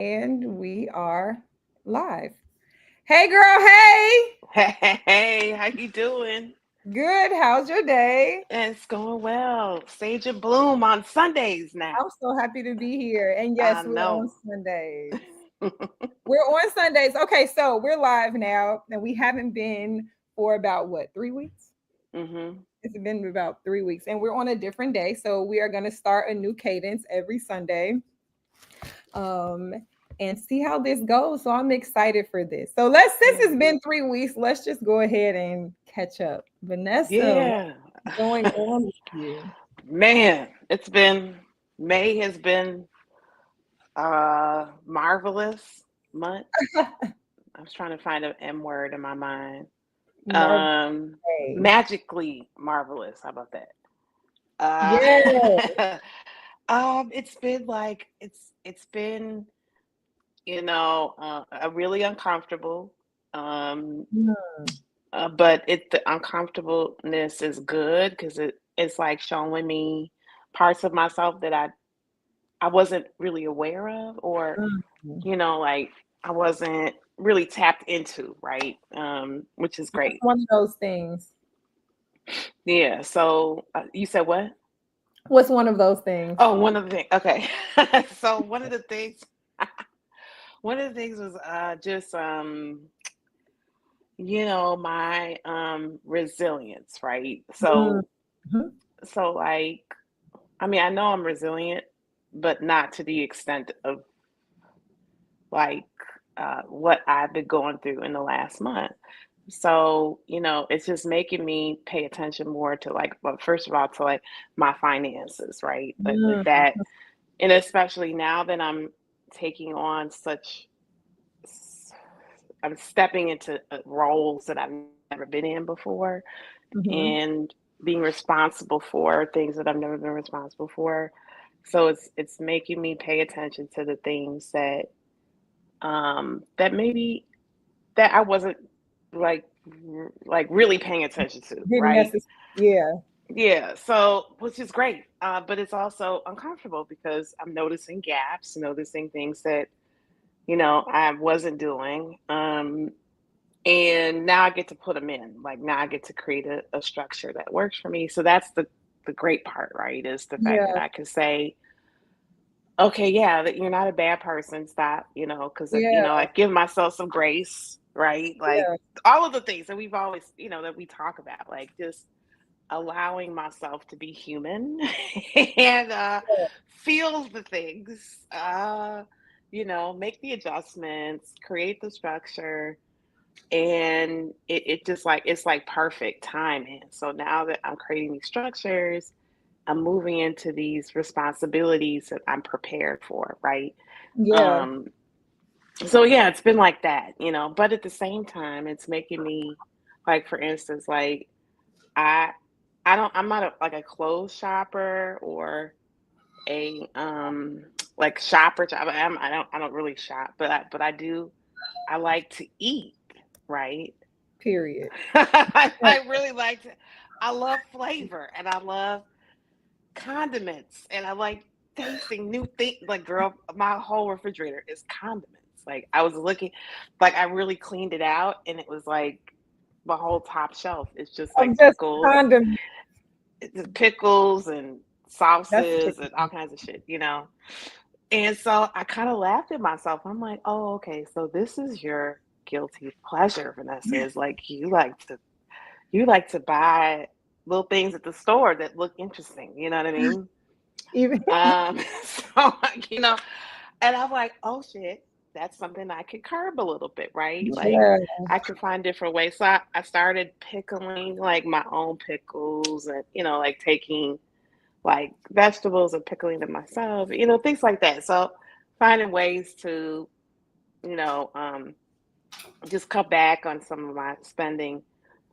And we are live. Hey, girl. Hey. Hey, how you doing? Good. How's your day? It's going well. Sage and bloom on Sundays now. I'm so happy to be here. And I yes, we're on know. Sundays. We're on Sundays. Okay, so we're live now, and we haven't been for about what, 3 weeks? hmm It's been about 3 weeks, and we're on a different day. So we are going to start a new cadence every Sunday. Um, and see how this goes. So I'm excited for this. So since Yeah. it's been 3 weeks, let's just go ahead and catch up. Vanessa, Yeah. what's going on with you? Man, May has been marvelous month. I was trying to find an M word in my mind. Marvelous. Um, Day. Magically marvelous. How about that? Yeah. It's been like it's been really uncomfortable. Um, Hmm. but the uncomfortableness is good because it's like showing me parts of myself that I wasn't really aware of, or Mhm. like I wasn't really tapped into, right? Which is What's great. one of those things? Yeah. So you said what? What's one of those things? Oh, one of the things. Okay. So one of the things was just my resilience, right? So Mhm. so like I mean, I know I'm resilient, but not to the extent of like what I've been going through in the last month. So, it's just making me pay attention more to like, well, first of all, to like my finances, right? Like Mhm. that, and especially now that taking on I'm stepping into roles that I've never been in before, Mhm. and being responsible for things that I've never been responsible for. So it's making me pay attention to the things that maybe that I wasn't like like really paying attention to, Didn't right? necessarily. Yeah. Yeah, so which is great, but it's also uncomfortable because I'm noticing gaps, noticing things that I wasn't doing, and now I get to put them in. Like now I get to create a structure that works for me. So that's the great part, right? Is the fact that Yeah. I can say, okay, yeah, that you're not a bad person. Stop, because Yeah. I give myself some grace, right? Like Yeah. all of the things that we've always, that we talk about, like just allowing myself to be human and feel the things, make the adjustments, create the structure, and it just like it's like perfect timing. So now that I'm creating these structures, I'm moving into these responsibilities that I'm prepared for, right? Yeah. Um, so yeah, it's been like that, but at the same time, it's making me like, for instance, like I I'm not like a clothes shopper or a like shopper. I don't really shop, but I do. I like to eat, right? Period. I really like to. I love flavor and I love condiments and I like tasting new things. Like, girl, my whole refrigerator is condiments. Like, I was looking, like, I really cleaned it out and it was like my whole top shelf is just I'm like just condom. pickles and That's sauces and all crazy. kinds of shit. And so I kind of laughed at myself. I'm like, oh, okay, so this is your guilty pleasure, Vanessa. Is like you like to buy little things at the store that look interesting. You know what I mean? Even So and I'm like, oh shit, that's something I could curb a little bit, right? Like yeah. I could find different ways. So I started pickling like my own pickles and like taking like vegetables and pickling them myself, things like that. So finding ways to, you know, um, just cut back on some of my spending.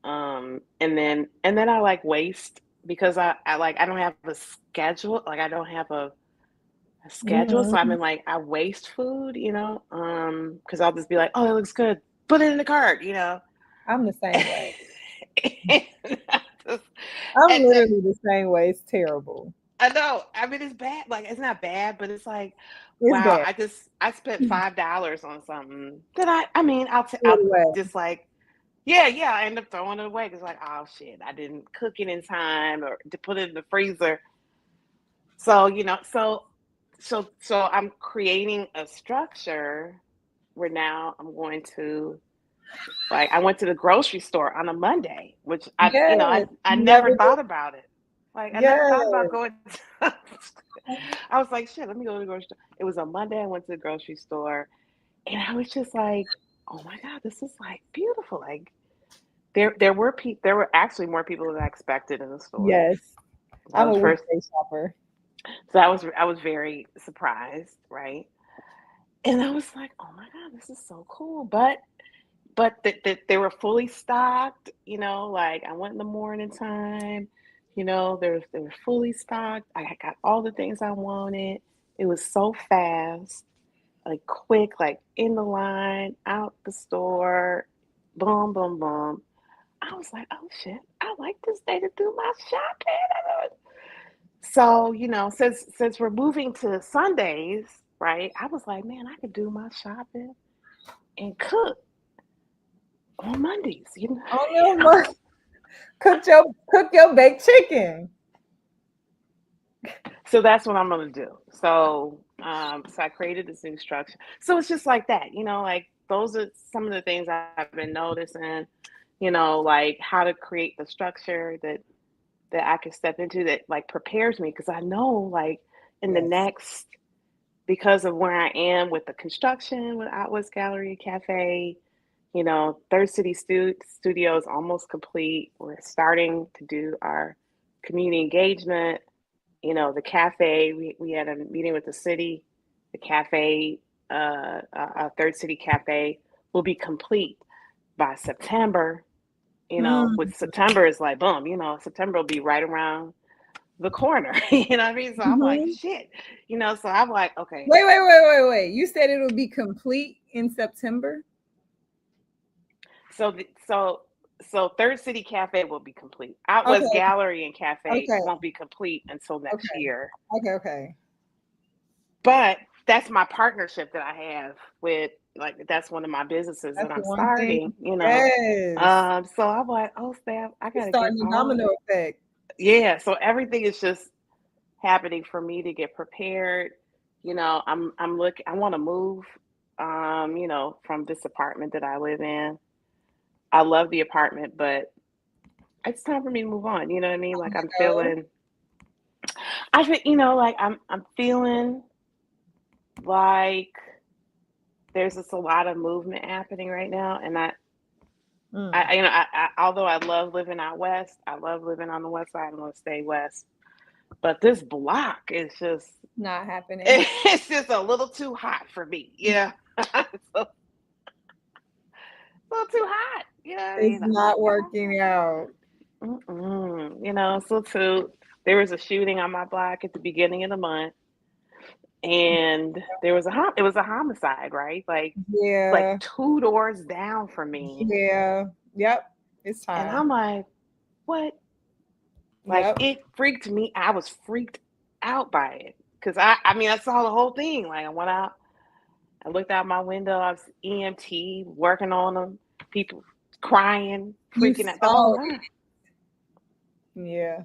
And then I like waste because I don't have a schedule. Like I don't have a schedule. So I Mhm. mean like I waste food, because I'll just be like, oh, that looks good. Put it in the cart. I'm the same way. and, I just- I'm and literally the same way. It's terrible. I know. I mean, it's bad. Like, it's not bad, but it's like, It's wow. bad. I spent Throw $5 on something that I mean, I'll it away. just like, yeah, yeah. I end up throwing it away because like, oh shit, I didn't cook it in time or to put it in the freezer. So so I'm creating a structure where now I'm going to like I went to the grocery store on a Monday, which Yes. I Never never did. thought about it. Like I never thought about Yes. going. I was like, shit, let me go to the grocery store. It was a Monday. I went to the grocery store, and I was just like, oh my god, this is like beautiful. Like there were actually more people than I expected in the store. Yes. That I'm was a first. weekday shopper. So I was very surprised, right? And I was like, oh my god, this is so cool. But they were fully stocked, like I went in the morning time, they were fully stocked. I got all the things I wanted. It was so fast, like quick, like in the line, out the store, boom, boom, boom. I was like, oh shit, I like this day to do my shopping. So, since we're moving to Sundays, right? I was like, man, I could do my shopping and cook on Mondays, Oh no, cook your baked chicken. So that's what I'm gonna do. So I created this new structure. So it's just like that, like those are some of the things I've been noticing, like how to create the structure that I can step into that like prepares me because I know like in the Yes. next because of where I am with the construction with Out West Gallery and Cafe, Third City Studio is almost complete. We're starting to do our community engagement. The cafe, we had a meeting with the city. The cafe, Third City Cafe, will be complete by September. With Mm-hmm. September is like boom. September will be right around the corner. You know what I mean? So I'm like, shit. So I'm like, okay. Wait. You said it'll be complete in September? So so Third City Cafe will be complete. Out West Okay. Gallery and Cafe Okay. won't be complete until next Okay. year. Okay. But that's my partnership that I have with like that's one of my businesses that That's I'm the one thing. starting. Yes. So I'm like, oh Steph, I It's gotta get starting the all domino effect. yeah. So everything is just happening for me to get prepared. I'm looking I want to move from this apartment that I live in. I love the apartment, but it's time for me to move on. You know what I mean? Like I'm So, feeling I feel like I'm feeling like there's just a lot of movement happening right now, and mm, although I love living out west, I love living on the west side. I want to stay west, but this block is just not happening. it's just a little too hot for me. Yeah, so, a little too hot. You know what I It's mean? I'm not like, working out. so too. There was a shooting on my block at the beginning of the month, and there was it was a homicide, right? Like Yeah. two doors down from me, Yeah. Yep. It's and time. I'm like, what? Like Yep. it freaked me. I was freaked out by it because I mean, I saw the whole thing. Like I went out, I looked out my window. I was EMT working on them, people crying, You freaking out the whole saw time. it. Yeah.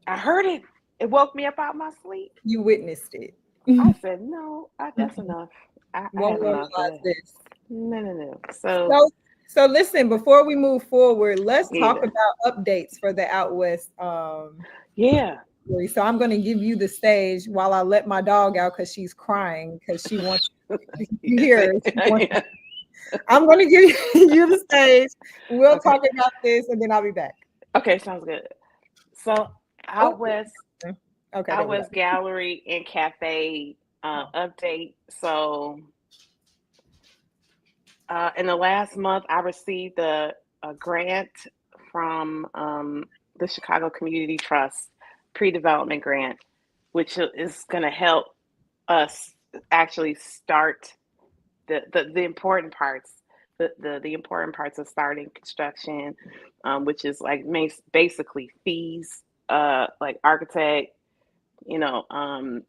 I heard it. It woke me up out my sleep. You witnessed it. I said, no, that's Mm-mm. enough. I Won't had enough of normalize that. this. No, no, no. So So, so listen, before we move forward, let's talk yeah, about updates for the Out West. yeah. So I'm going to give you the stage while I let my dog out because she's crying because she wants you Yes, hear her. She wants, yeah. I'm going to give you the stage. We'll Okay. talk about this and then I'll be back. Okay, sounds good. So Oh, out west, okay, there out we go. west gallery and cafe update. So in the last month, I received a grant from the Chicago Community Trust pre-development grant, which is going to help us actually start the important parts. The important parts of starting construction, which is like basically fees. like architect, you know, and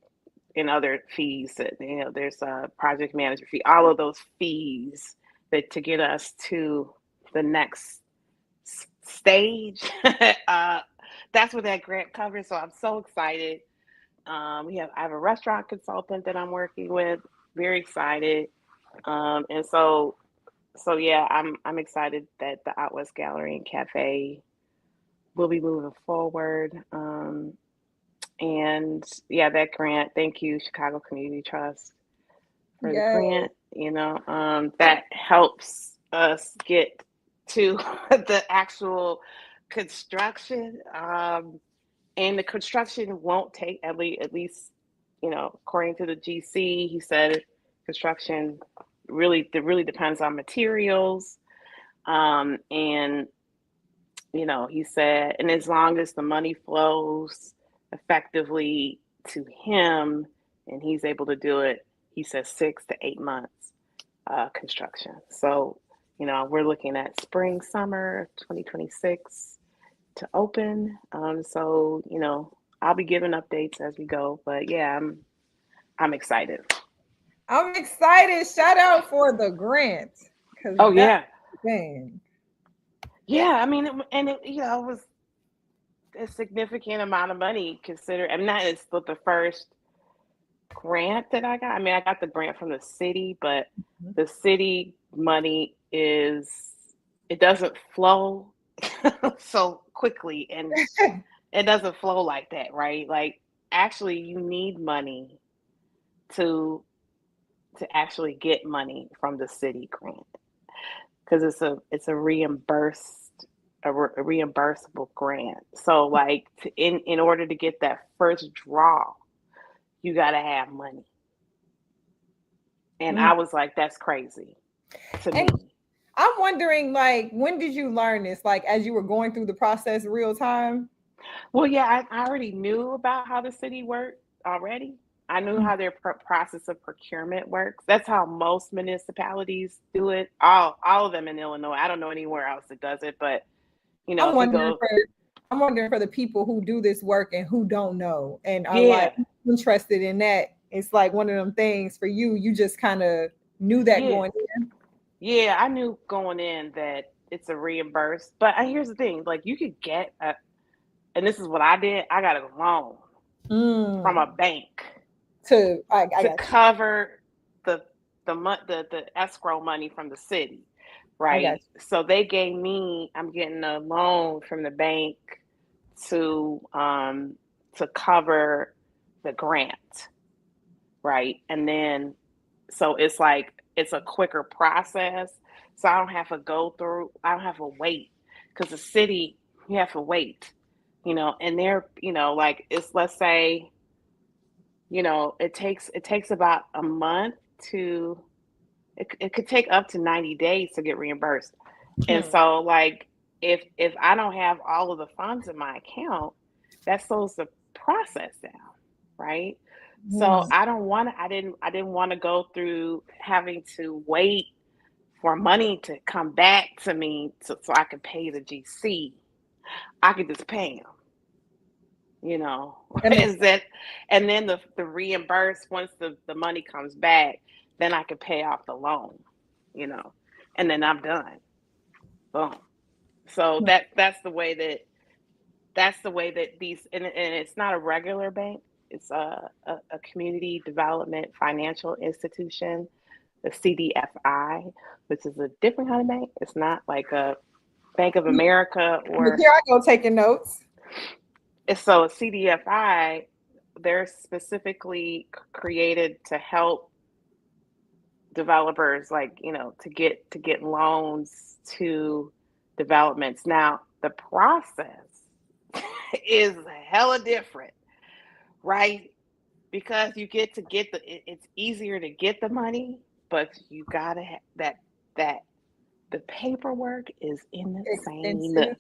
other fees that, you know, there's a project manager fee, all of those fees that to get us to the next stage. uh, that's what that grant covers. So I'm so excited. I have a restaurant consultant that I'm working with. Very excited. And so yeah, I'm excited that the Out West Gallery and Cafe will be moving forward. And yeah, that grant. Thank you, Chicago Community Trust, for the Yeah. grant. You know, that helps us get to the actual construction. And the construction won't take at least, you know, according to the GC, he said construction really depends on materials. And you know, he said, and as long as the money flows effectively to him and he's able to do it, he says 6 to 8 months construction. So, you know, we're looking at spring, summer 2026 to open. So, you know, I'll be giving updates as we go. But yeah, I'm excited. I'm excited. Shout out for the grant because Oh that's yeah, the thing. yeah. I mean, you know, it was a significant amount of money considered. I mean, that is the first grant that I got. I mean, I got the grant from the city, but the city money it doesn't flow so quickly, and it doesn't flow like that, right? Like, actually, you need money to actually get money from the city grant because it's a reimbursable grant. So like in order to get that first draw, you got to have money. And Mm. I was like, that's crazy to And me. I'm wondering, like, when did you learn this? Like, as you were going through the process real time? Well, yeah, I already knew about how the city worked already. I knew Mm. how their process of procurement works. That's how most municipalities do it. All of them in Illinois. I don't know anywhere else that does it, but you know, I'm if you wondering go, for I'm wondering for the people who do this work and who don't know and are like yeah, interested in that. It's like one of them things for you. You just kind of knew that yeah, going in. yeah. I knew going in that it's a reimburse. But here's the thing: like you could get and this is what I did. I got a loan from Mm. a bank I to got you. cover the the escrow money from the city, I got right? So they gave me, I'm getting a loan from the bank to cover the grant, right? And then so it's like it's a quicker process. So I don't have to go through, I don't have to wait because the city, you have to wait, you know, and they're, you know, like it's, let's say, you know, it takes about a month to it could take up to 90 days to get reimbursed. And you. so like if I don't have all of the funds in my account, that slows the process down, right? So Mm. I didn't want to go through having to wait for money to come back to me so I could pay the GC. I could just pay him, you know. That makes and then the reimburse, once the money comes back, then I could pay off the loan, you know, and then I'm done. Boom. So sense. that's the way that these, and it's not a regular bank. It's a community development financial institution, the CDFI, which is a different kind of bank. It's not like a Bank of America Look, or here I go taking notes. so a CDFI. They're specifically created to help developers, like, you know, to get loans to developments. Now the process is hella different, right? Because you get it's easier to get the money, but you gotta have that the paperwork is insane. Expensive.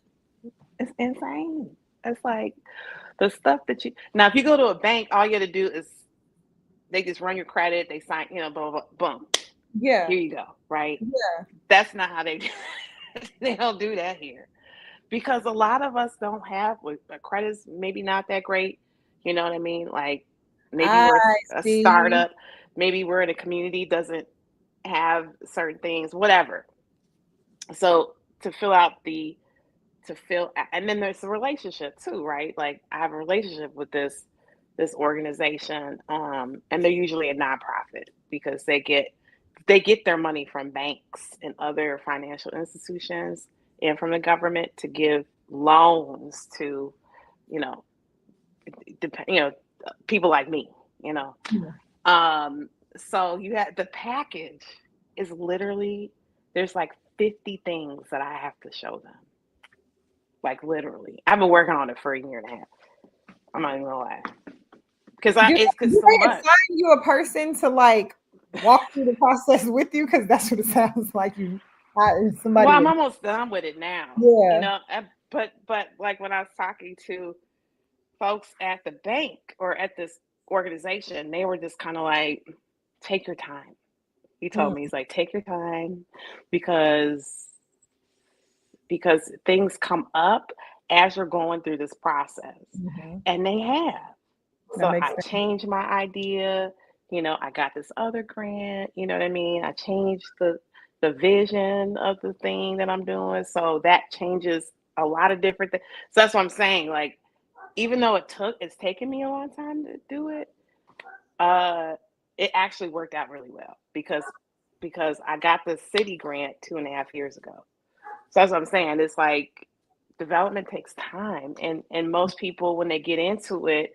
It's insane. It's like the stuff that you, now if you go to a bank, all you got to do is they just run your credit, they sign, you know, blah, blah, blah, boom, Yeah. here you go, right? Yeah. That's not how they do. They don't do that here. because a lot of us don't have credit's maybe not that great. You know what I mean? Like maybe I we're a see. startup, maybe we're in a community doesn't have certain things, whatever. So to fill out the to fill and then there's the relationship too, right? Like I have a relationship with this organization, and they're usually a nonprofit because they get their money from banks and other financial institutions and from the government to give loans to, you know, you know, people like me, you know. Yeah. So you had the package is literally there's like 50 things that I have to show them. Like literally. I've been working on it for a year and a half. I'm not even gonna lie. It's because Do so they much. assign you a person to like walk through the process with you? Because that's what it sounds like. You hired Well, somebody. I'm almost done with it now. You Yeah. know, but like when I was talking to folks at the bank or at this organization, they were just kind of like, take your time. He told me, he's like, take your time because things come up as you're going through this process. Mm-hmm. And they have. That So makes I sense. changed my idea. You know, I got this other grant. You know what I mean? I changed the vision of the thing that I'm doing. So that changes a lot of different things. So that's what I'm saying. Like, even though it's taken me a long time to do it, uh, it actually worked out really well because I got the city grant 2.5 years ago. So that's what I'm saying. It's like development takes time, and most people when they get into it,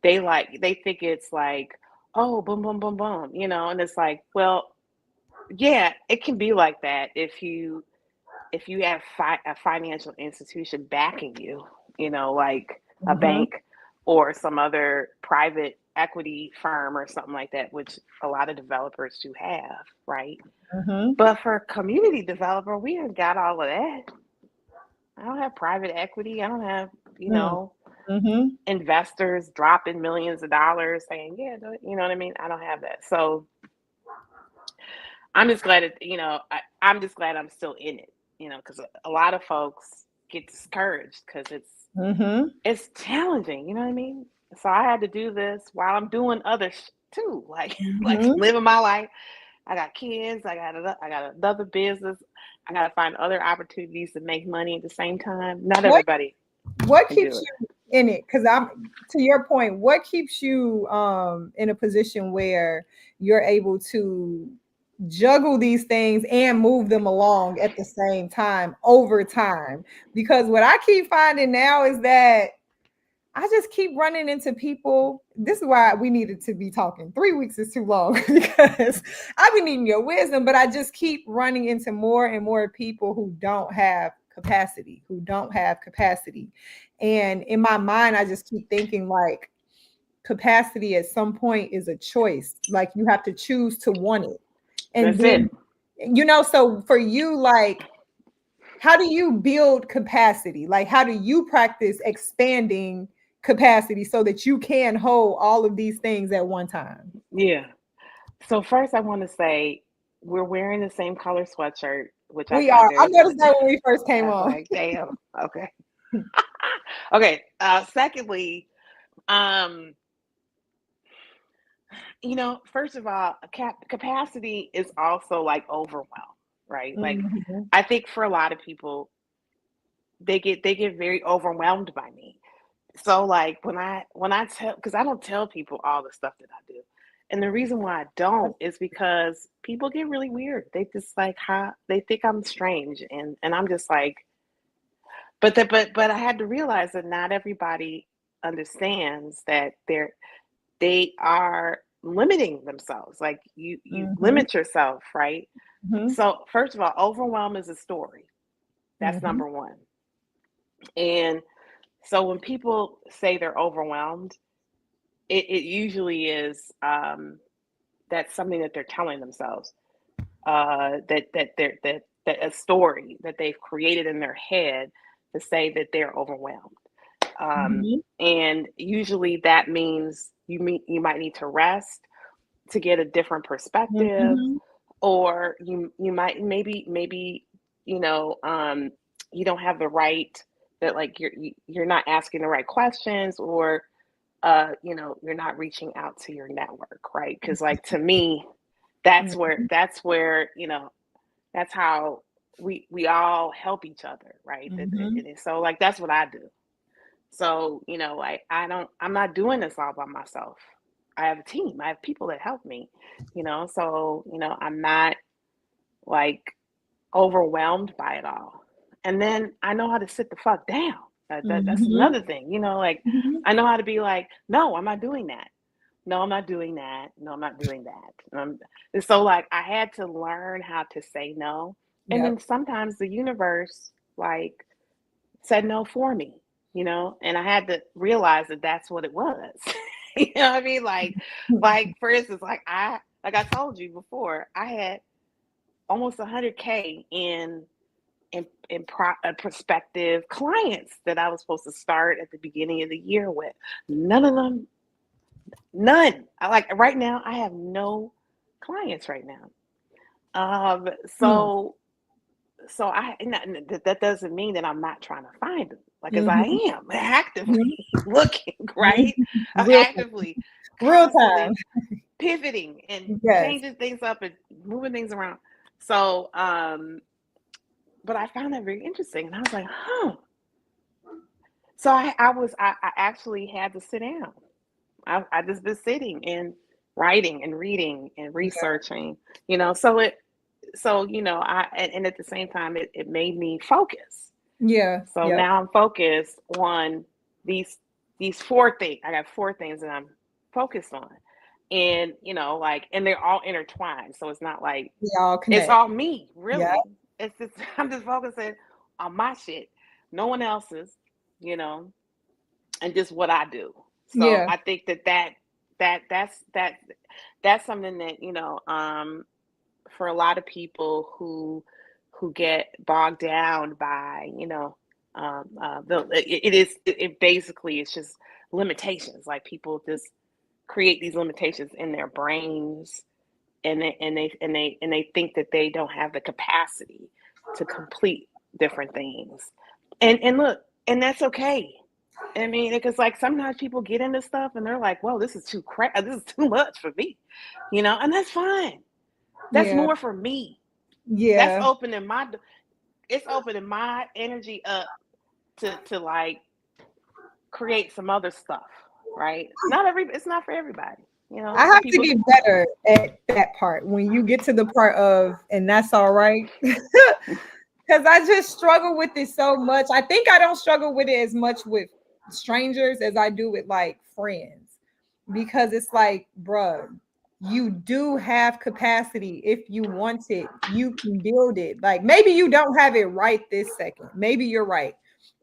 they think it's like, oh, boom, boom, boom, boom, you know, and it's like, well, yeah, it can be like that if you have a financial institution backing you, you know, like a Mm-hmm. bank or some other private equity firm or something like that, which a lot of developers do have, right? Mm-hmm. But for a community developer, we ain't got all of that. I don't have private equity. I don't have, you know, Mm-hmm. investors dropping millions of dollars saying, yeah, you know what I mean? I don't have that. So I'm just glad I'm just glad I'm still in it, you know, because a lot of folks get discouraged because Mm-hmm. it's challenging, you know what I mean? So I had to do this while I'm doing other too, like like Mm-hmm. living my life. I got kids. I got another business. I got to find other opportunities to make money at the same time. Not What everybody what can do keeps it. you in it? Because I'm to your point, what keeps you in a position where you're able to juggle these things and move them along at the same time over time? Because what I keep finding now is that I just keep running into people. This is why we needed to be talking. 3 weeks is too long because I've been needing your wisdom, but I just keep running into more and more people who don't have capacity, who don't have capacity. And in my mind, I just keep thinking like capacity at some point is a choice. Like you have to choose to want it. And That's it. then, so for you, like, how do you build capacity? Like, how do you practice expanding capacity so that you can hold all of these things at one time? Yeah. So first, I want to say we're wearing the same color sweatshirt, which I We find are. I very noticed funny. that when we first I came was on. like, damn. Okay. Okay. Secondly, um, first of all, capacity is also like overwhelm, right? Like, Mhm. I think for a lot of people, they get very overwhelmed by me. So like when I tell, because I don't tell people all the stuff that I do, and the reason why I don't is because people get really weird. They just like how they think I'm strange, and I'm just like, but I had to realize that not everybody understands that they are limiting themselves. Like you Mhm. limit yourself, right? Mhm. So first of all, overwhelm is a story. That's Mhm. number one. And so when people say they're overwhelmed, it usually is that's something that they're telling themselves. That a story that they've created in their head to say that they're overwhelmed. Mhm. And usually that means you might need to rest to get a different perspective, Mhm. or you might maybe you know you don't have the right. that like you're not asking the right questions, or you're not reaching out to your network, right? Because like to me, that's where that's how we all help each other, right? Mm-hmm. So like that's what I do. So like I'm not doing this all by myself. I have a team. I have people that help me. So I'm not like overwhelmed by it all. And then I know how to sit the fuck down. That's Mm-hmm. another thing. Like Mm-hmm. I know how to be like, no, I'm not doing that. No, I'm not doing that. No, I'm not doing that. And so like I had to learn how to say no. And then Yep. sometimes the universe like said no for me, and I had to realize that that's what it was. You know what I mean? Like for instance, like I told you before, I had almost 100K in prospective clients that I was supposed to start at the beginning of the year with. None of them, none. I like right now. I have no clients right now. Um, Mm-hmm. so so that doesn't mean that I'm not trying to find them. Like, as I Mm-hmm. am actively looking, right? I'm Real actively, real time. constantly pivoting and Yes. changing things up and moving things around. So, but I found that very interesting, and I was like, huh. So I actually had to sit down. I just been sitting and writing and reading and Yeah. researching, and at the same time it made me focus. Yeah. So Yep. now I'm focused on these these four things. I got four things that I'm focused on. And and they're all intertwined. So it's not like We all it's connect. all me, Yeah. really. It's just I'm just focusing on my shit, no one else's, you know, and just what I do. So Yeah. I think that's something that, for a lot of people who get bogged down by, it basically it's just limitations. Like people just create these limitations in their brains, and they think that they don't have the capacity to complete different things. And look, and that's okay. I mean, because like sometimes people get into stuff and they're like, "Whoa, this is too this is too much for me," and that's fine. That's Yeah. more for me. That's Yeah. opening it's opening my energy up to like create some other stuff, right? It's not for everybody. I Some have to people. get better at that part when you get to the part of, and that's all right. Because I just struggle with it so much. I think I don't struggle with it as much with strangers as I do with like friends. Because it's like, bruh, you do have capacity. If you want it, you can build it. Like maybe you don't have it right this second. Maybe you're right.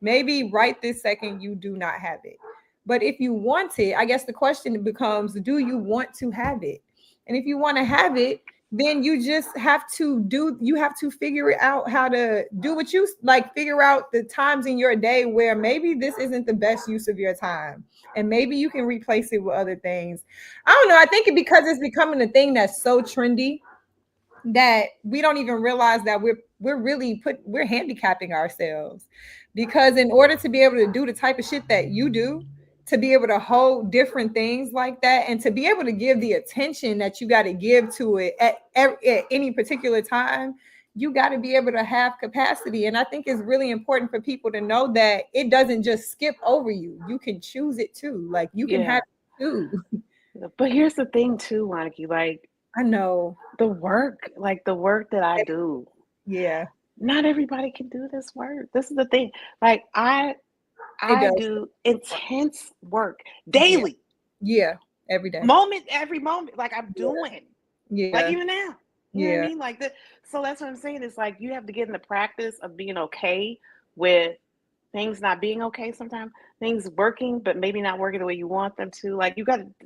Maybe right this second you do not have it. But if you want it, I guess the question becomes, do you want to have it? And if you want to have it, then you have to figure it out how to do what you like, figure out the times in your day where maybe this isn't the best use of your time, and maybe you can replace it with other things. I don't know, I think because it's becoming a thing that's so trendy that we don't even realize that we're handicapping ourselves, because in order to be able to do the type of shit that you do, to be able to hold different things like that, and to be able to give the attention that you got to give to it at any particular time, you got to be able to have capacity. And I think it's really important for people to know that it doesn't just skip over you. You can choose it too. Like you can have Yeah. it too. But here's the thing too, Monica, like I know. the work that I do, Yeah, not everybody can do this work. This is the thing. Like it I does. do intense work Yeah, daily, yeah, every day. every moment, like I'm Yeah, doing, like yeah, even now. You know what I yeah, mean? Like that. So that's what I'm saying. It's like you have to get in the practice of being okay with things not being okay sometimes, things working, but maybe not working the way you want them to. Like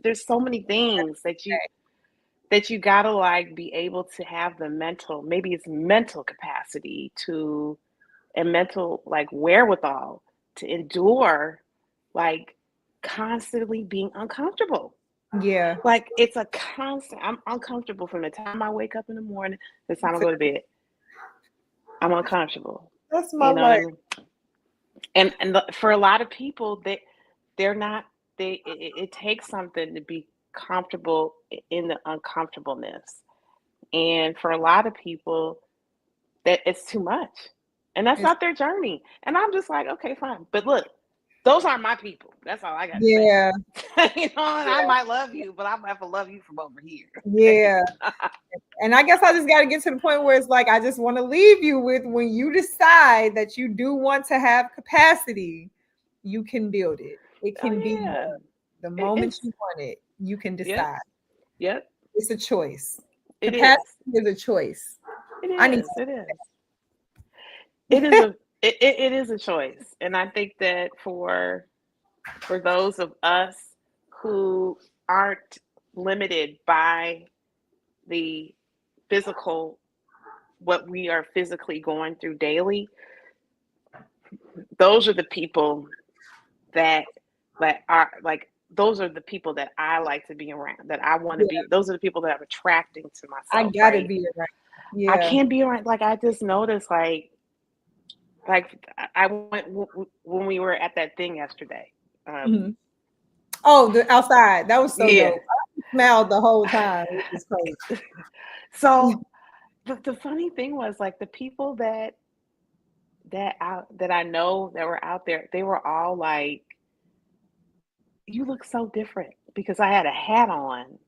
there's so many things that you gotta like be able to have the mental, maybe it's mental capacity to, and mental like wherewithal to endure like constantly being uncomfortable. yeah. Like it's a constant, I'm uncomfortable from the time I wake up in the morning to the time I go to bed. I'm uncomfortable. That's my You know what I life. mean? For a lot of people, they're not it takes something to be comfortable in the uncomfortableness. And for a lot of people, that it's too much. And that's It's, not their journey. And I'm just like, okay, fine. But look, those aren't my people. That's all I got to say. yeah, You know, and I might love you, but I'm gonna have to love you from over here. Okay. yeah. And I guess I just got to get to the point where it's like, I just want to leave you with, when you decide that you do want to have capacity, you can build it. It can be Oh yeah. the moment It's you want it, you can yep, decide. yep. It's a choice. It Capacity is. is a choice. It I need is. It is. It is a it is a choice. And I think that for those of us who aren't limited by the physical, what we are physically going through daily, those are the people that are like, those are the people that I like to be around, that I want to yeah, be. Those are the people that I'm attracting to I myself, gotta right? be around. I Yeah. can't be around, like, I just noticed, like I went when we were at that thing yesterday. Mhm. Oh, the outside. That was so Yeah. dope. I smiled the whole time. It was crazy. So the funny thing was, like, the people that I know that were out there, they were all like, "You look so different," because I had a hat on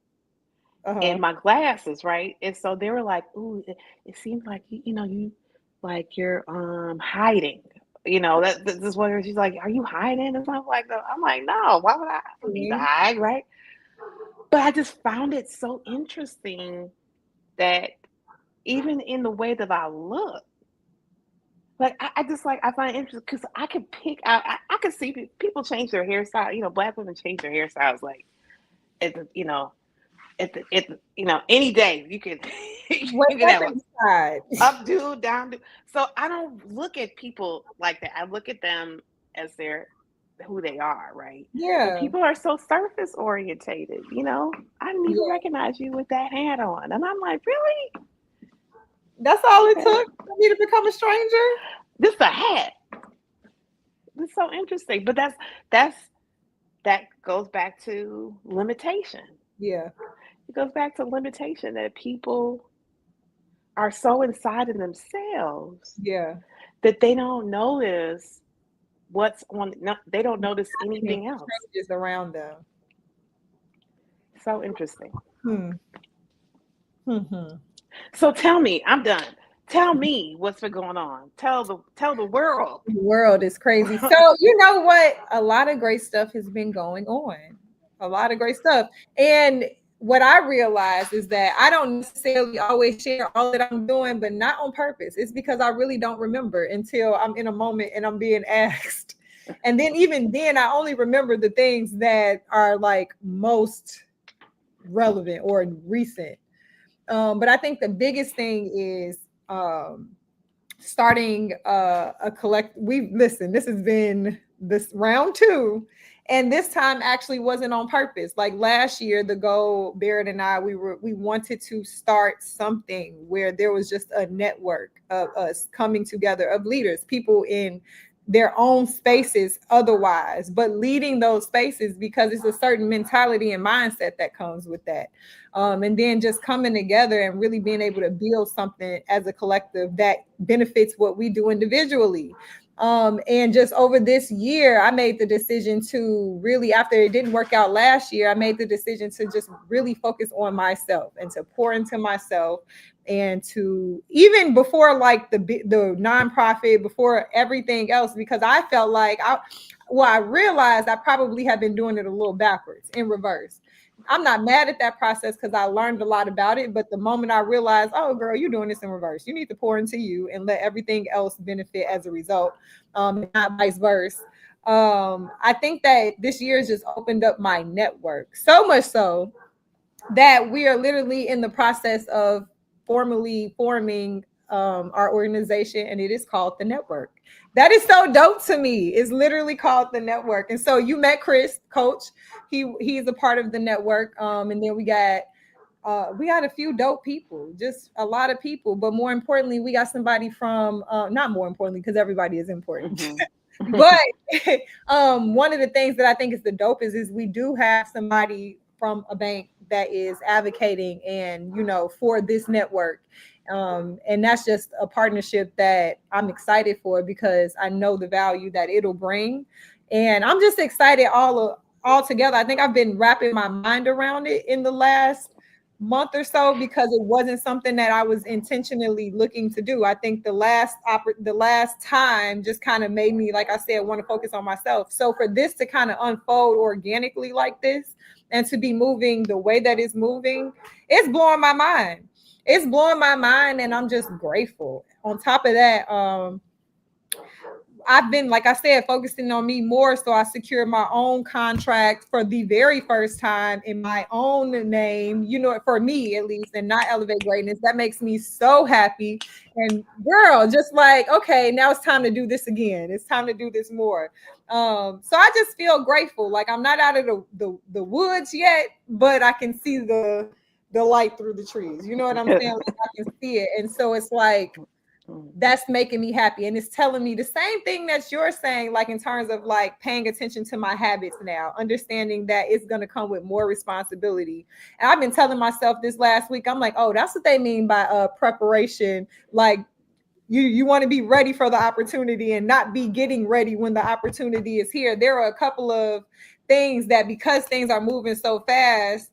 Uh-huh. and my glasses, right? And so they were like, "Ooh, it seems like you know, you like you're hiding." You know, this is what she's like, "Are you hiding?" And I'm like, "No." I'm like, "No, why would I need to Mhm. hide?" Right? But I just found it so interesting that even in the way that I look, like, I just, like, I find it interesting because I could pick out, I could see people change their hairstyle. You know, black women change their hairstyles, like, at the, you know, you know, any day you can you can have Whatever a you decide. updo, downdo. So I don't look at people like that. I look at them as who they are, right? But Yeah. people are so surface orientated, you know. I didn't even Yeah. recognize you with that hat on. And I'm like, really? That's all it Okay. took for me to become a stranger. This is a hat. It's so interesting. But that's that goes back to limitation. Yeah. It goes back to limitation, that people are so inside of themselves Yeah. that they don't notice what's on, no, they don't notice Happening anything to else. strangers around them. So interesting. Hmm. Hmm. So tell me, I'm done. Tell me what's been going on. Tell the world. The world is crazy. So, you know what? A lot of great stuff has been going on. A lot of great stuff. And what I realized is that I don't necessarily always share all that I'm doing, but not on purpose. It's because I really don't remember until I'm in a moment and I'm being asked. And then, even then, I only remember the things that are like most relevant or recent. But I think the biggest thing is starting a collect. We listen. This has been this round two, and this time actually wasn't on purpose. Like last year, the goal, Barrett and I, we wanted to start something where there was just a network of us coming together, of leaders, people in their own spaces otherwise, but leading those spaces, because it's a certain mentality and mindset that comes with that. And then just coming together and really being able to build something as a collective that benefits what we do individually. And just over this year, I made the decision to really, after it didn't work out last year, I made the decision to just really focus on myself and to pour into myself, and to, even before like the nonprofit, before everything else, because I felt like I realized I probably have been doing it a little backwards, in reverse. I'm not mad at that process because I learned a lot about it. But the moment I realized, oh, girl, you're doing this in reverse. You need to pour into you and let everything else benefit as a result, not vice versa. I think that this year has just opened up my network so much so that we are literally in the process of formally forming our organization, and it is called the Network. That is so dope to me. It's literally called the Network. And so you met Chris, Coach. He's a part of the network. And then we got a few dope people, just a lot of people. But more importantly, we got somebody from not more importantly, because everybody is important. Mm-hmm. But one of the things that I think is the dopest is we do have somebody from a bank that is advocating and for this network. And that's just a partnership that I'm excited for because I know the value that it'll bring. And I'm just excited all together. I think I've been wrapping my mind around it in the last month or so because it wasn't something that I was intentionally looking to do. I think the last time just kind of made me, like I said, want to focus on myself. So for this to kind of unfold organically like this and to be moving the way that it's moving, it's blowing my mind. It's blowing my mind, and I'm just grateful. On top of that, I've been, like I said, focusing on me more. So I secured my own contract for the very first time in my own name, for me at least, and not Elevate Greatness. That makes me so happy. And girl, just like, okay, now it's time to do this again. It's time to do this more. So I just feel grateful. Like I'm not out of the woods yet, but I can see the light through the trees. You know what I'm saying? Like I can see it. And so it's like, that's making me happy, and it's telling me the same thing that you're saying, like in terms of like paying attention to my habits now, understanding that it's going to come with more responsibility. And I've been telling myself this last week, I'm like, oh, that's what they mean by preparation. Like you want to be ready for the opportunity and not be getting ready when the opportunity is here. There are a couple of things that, because things are moving so fast,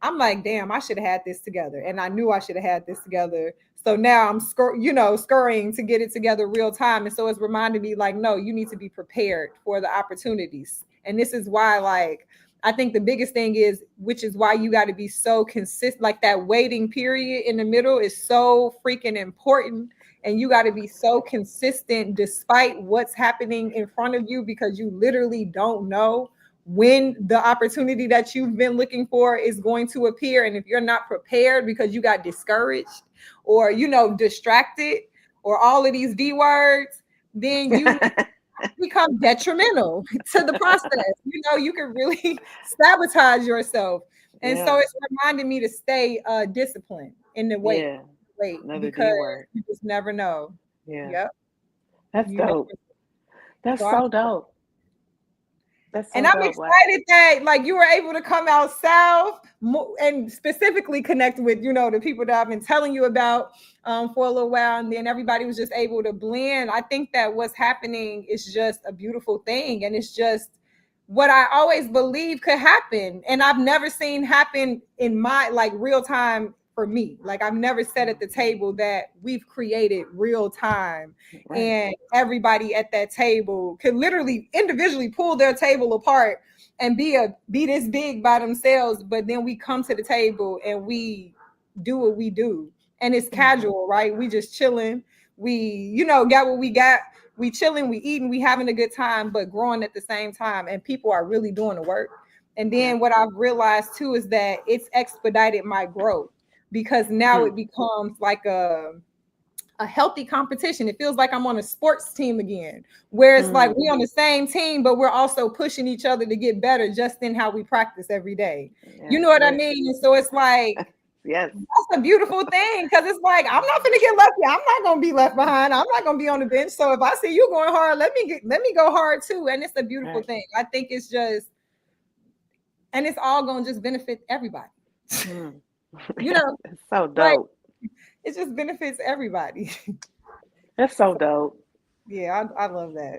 I'm like, damn, I should have had this together. And I knew I should have had this together. So now I'm scurrying to get it together real time. And so it's reminding me like, no, you need to be prepared for the opportunities. And this is why, like, I think the biggest thing is, which is why you got to be so consistent. Like that waiting period in the middle is so freaking important. And you got to be so consistent despite what's happening in front of you, because you literally don't know when the opportunity that you've been looking for is going to appear. And if you're not prepared because you got discouraged or distracted or all of these D words, then you become detrimental to the process. You can really sabotage yourself. And so it's reminding me to stay disciplined in the wait Another because D word. you just never know. Yep. That's You dope. That's so dope. And I'm excited that like you were able to come out south and specifically connect with, the people that I've been telling you about for a little while. And then everybody was just able to blend. I think that what's happening is just a beautiful thing. And it's just what I always believe could happen. And I've never seen happen in my like real time for me. Like I've never sat at the table that we've created real time, and everybody at that table could literally individually pull their table apart and be this big by themselves. But then we come to the table and we do what we do, and it's casual, right? We just chilling. We, got what we got. We chilling, we eating, we having a good time, but growing at the same time. And people are really doing the work. And then what I've realized too is that it's expedited my growth, because now it becomes like a healthy competition. It feels like I'm on a sports team again, where it's like we're on the same team, but we're also pushing each other to get better just in how we practice every day. You know what I mean? And so it's like, that's a beautiful thing, because it's like, I'm not going to get left here. I'm not going to be left behind. I'm not going to be on the bench. So if I see you going hard, let me go hard too. And it's a beautiful thing. I think it's just, and it's all going to just benefit everybody. It's so dope. Like, it just benefits everybody. That's so dope. Yeah, I love that.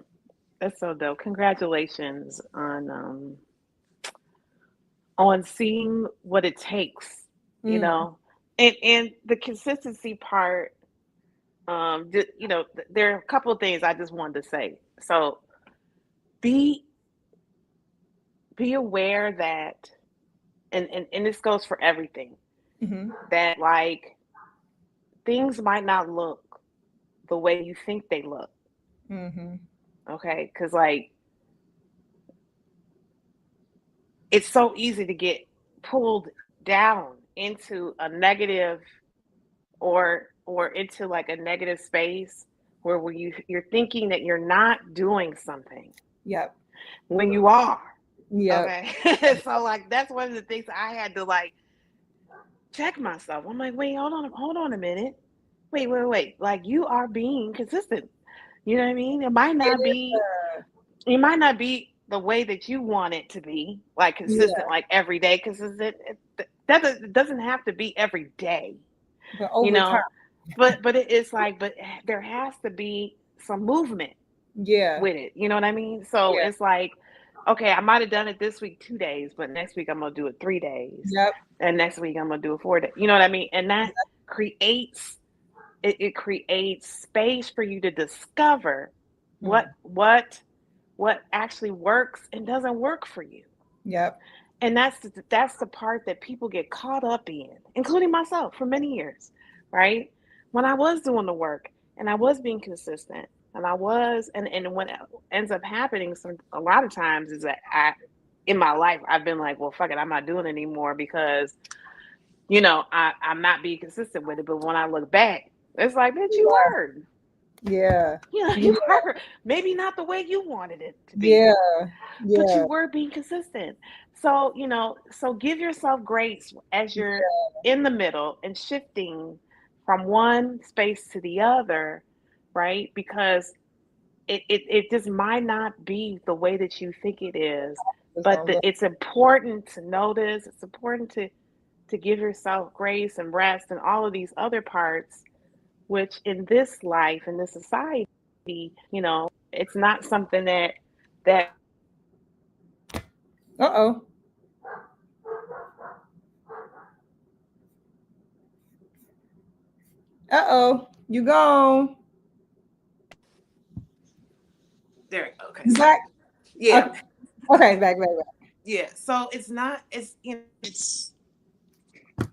That's so dope. Congratulations on seeing what it takes, and the consistency part. There are a couple of things I just wanted to say. So be aware that, and this goes for everything, that like things might not look the way you think they look. Okay, because like it's so easy to get pulled down into a negative or into like a negative space where you're thinking that you're not doing something. Yep. When you are. Yeah. Okay. So like that's one of the things I had to like check myself. I'm like, wait, hold on a minute. Wait. Like you are being consistent. You know what I mean? It might not be the way that you want it to be, like consistent, Yeah, like every day. Because it doesn't have to be every day, but you over time. know. But it's like, but there has to be some movement Yeah, with it. You know what I mean? So yeah, it's like, okay, I might have done it this week 2 days, but next week I'm gonna do it 3 days, yep, and next week I'm gonna do it 4 days. You know what I mean? And that creates it creates space for you to discover what mm, what what actually works and doesn't work for you. yep, And that's the part that people get caught up in, including myself for many years, right? When I was doing the work and I was being consistent and I was and what ends up happening a lot of times is that I in my life I've been like, well, fuck it, I'm not doing it anymore because I'm not being consistent with it. But when I look back, it's like, bitch, you yeah, were. yeah, You were maybe not the way you wanted it to be, yeah, but you yeah, were being consistent. So, so give yourself grace as you're in the middle and shifting from one space to the other, right? Because it just might not be the way that you think it is. it's But gonna look. it's important to notice, it's important to give yourself grace and rest and all of these other parts, which in this life, in this society, it's not something that Uh-oh, uh-oh, you gone. there. Okay, You so back? yeah, Okay, okay, back. yeah. So it's not. It's it's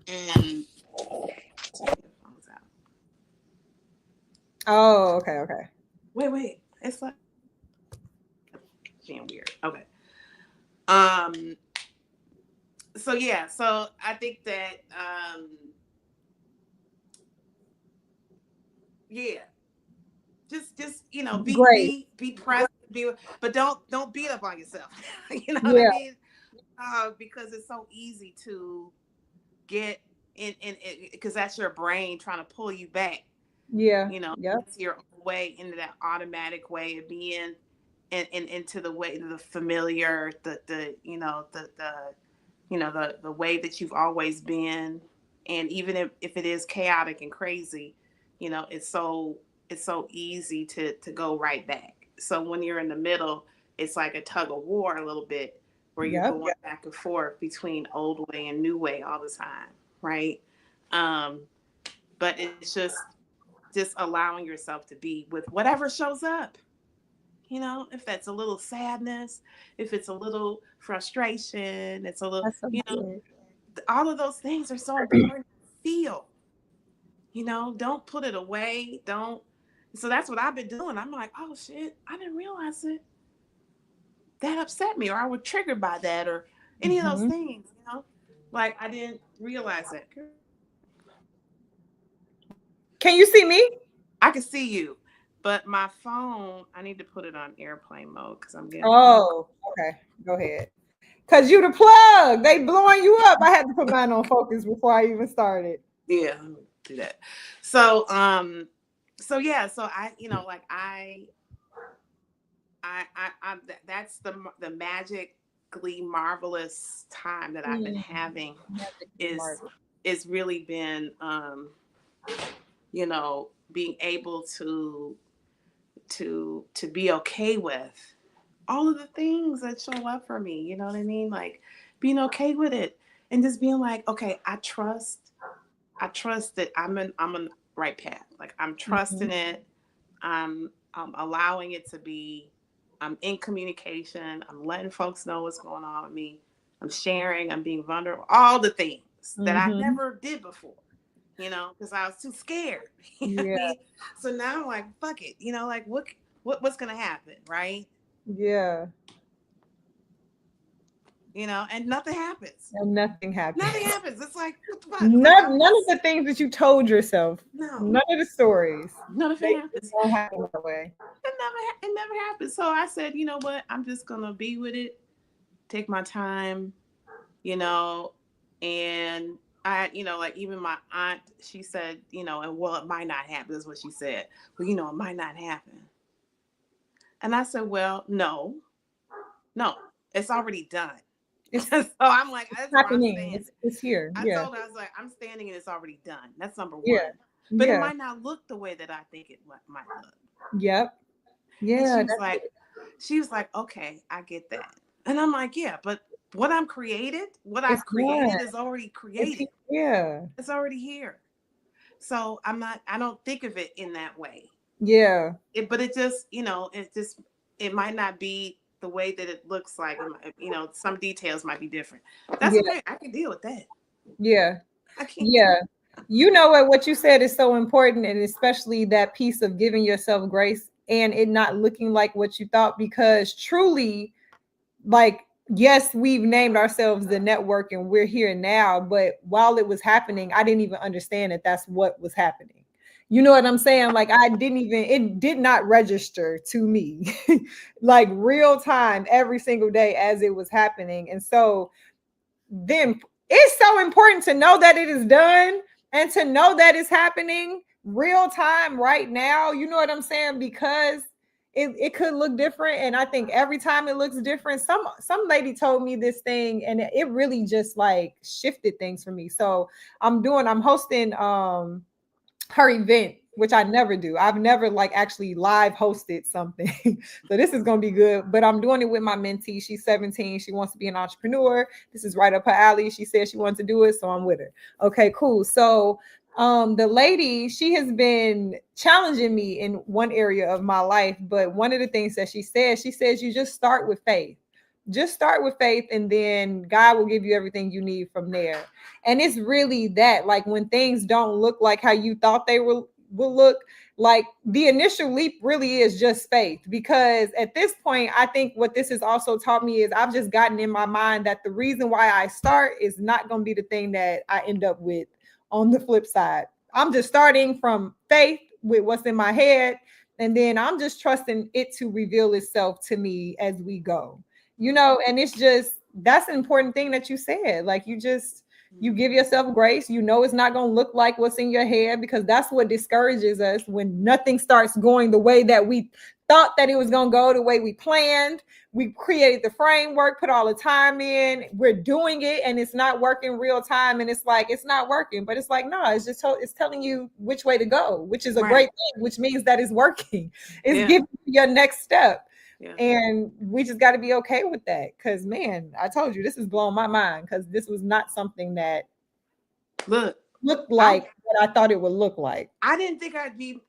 um. Take the phones out. Oh, okay. Wait. It's like being weird. Okay. Um. So yeah. So I think that yeah. Just be Great. be present. But don't beat up on yourself. You know what I Yeah, mean? Because it's so easy to get in because that's your brain trying to pull you back, yeah, yep, into your own way, into that automatic way of being, and into the way, the familiar, the way that you've always been. And even if it is chaotic and crazy, it's so easy to go right back. So when you're in the middle, it's like a tug of war a little bit, where you're yep, going back and forth between old way and new way all the time, right? um but it's just allowing yourself to be with whatever shows up. If that's a little sadness, if it's a little frustration, it's a little, that's so good. all of those things are so important to feel. Don't put it away. Don't. So that's what I've been doing. I'm like, oh shit, I didn't realize it. That upset me, or I was triggered by that, or any of those Hmm. things. Like I didn't realize that. Can you see me? I can see you, but my phone, I need to put it on airplane mode because I'm getting all. Oh, okay. Go ahead. Cause you the plug. They blowing you up. I had to put mine on focus before I even started. Yeah, let me do that. So, yeah, so like that's the magically marvelous time that I've been Mm, having, magic is mark. is really been, being able to be okay with all of the things that show up for me. You know what I mean? Like being okay with it, and just being like, okay, I trust that I'm on the right path. Like I'm trusting Mhm. it. I'm allowing it to be. I'm in communication. I'm letting folks know what's going on with me. I'm sharing. I'm being vulnerable. All the things that I Mhm. never did before. Because I was too scared. You know what I Yeah. mean? So now I'm like, fuck it. Like what's gonna happen, right? Yeah. And nothing happens. And nothing Nothing happens. happens. It's like, what the fuck? Like None of the things that you told yourself. no, None of the stories. nothing They happens. don't happen that way. It never happened. So I said, you know what? I'm just gonna be with it, take my time, you know, and like even my aunt, she said, and well, it might not happen. Is what she said. Well, it might not happen. And I said, well, no, it's already done. It's So I'm like, that's where I'm happening. standing. It's here. I Yeah. told her, I was like, I'm standing and it's already done. That's number Yeah. one. But it Yeah. might not look the way that I think it might look. Yep. And Yeah. That's it. she was like, okay, I get that. And I'm like, yeah, but what It's I've done. created is already It's created. yeah. It's already here. So I don't think of it in that way. Yeah. But it just, it might not be the way that it looks like. Some details might be different. That's Yeah. okay. I can deal with that. Yeah. I can't. Yeah. You know what you said is so important, and especially that piece of giving yourself grace and it not looking like what you thought, because truly, like, yes, we've named ourselves the network and we're here now, but while it was happening, I didn't even understand that that's what was happening. You know what I'm saying? Like, it did not register to me like real time every single day as it was happening. And so then it's so important to know that it is done and to know that it's happening real time right now. You know what I'm saying? Because it could look different. And I think every time it looks different, some lady told me this thing and it really just like shifted things for me. So I'm hosting her event, which I never do. I've never like actually live hosted something. So this is gonna be good. But I'm doing it with my mentee. She's 17. She wants to be an entrepreneur. This is right up her alley. She said she wants to do it, so I'm with her. Okay, cool. So the lady, she has been challenging me in one area of my life, but one of the things that she says you just start with faith. Just start with faith, and then God will give you everything you need from there. And it's really that, like, when things don't look like how you thought they will look, like, the initial leap really is just faith. Because at this point, I think what this has also taught me is I've just gotten in my mind that the reason why I start is not going to be the thing that I end up with on the flip side. I'm just starting from faith with what's in my head, and then I'm just trusting it to reveal itself to me as we go. And it's just, that's an important thing that you said. Like, you give yourself grace. It's not going to look like what's in your head, because that's what discourages us when nothing starts going the way that we thought that it was going to go, the way we planned. We created the framework, put all the time in, we're doing it, and it's not working real time. And it's like, it's not working, but it's like, no, it's telling you which way to go, which is a Right. great thing, which means that it's working. It's Yeah. giving you your next step. Yeah. And we just got to be okay with that. Because, man, I told you, this is blowing my mind, because this was not something that looked like what I thought it would look like. I didn't think I'd be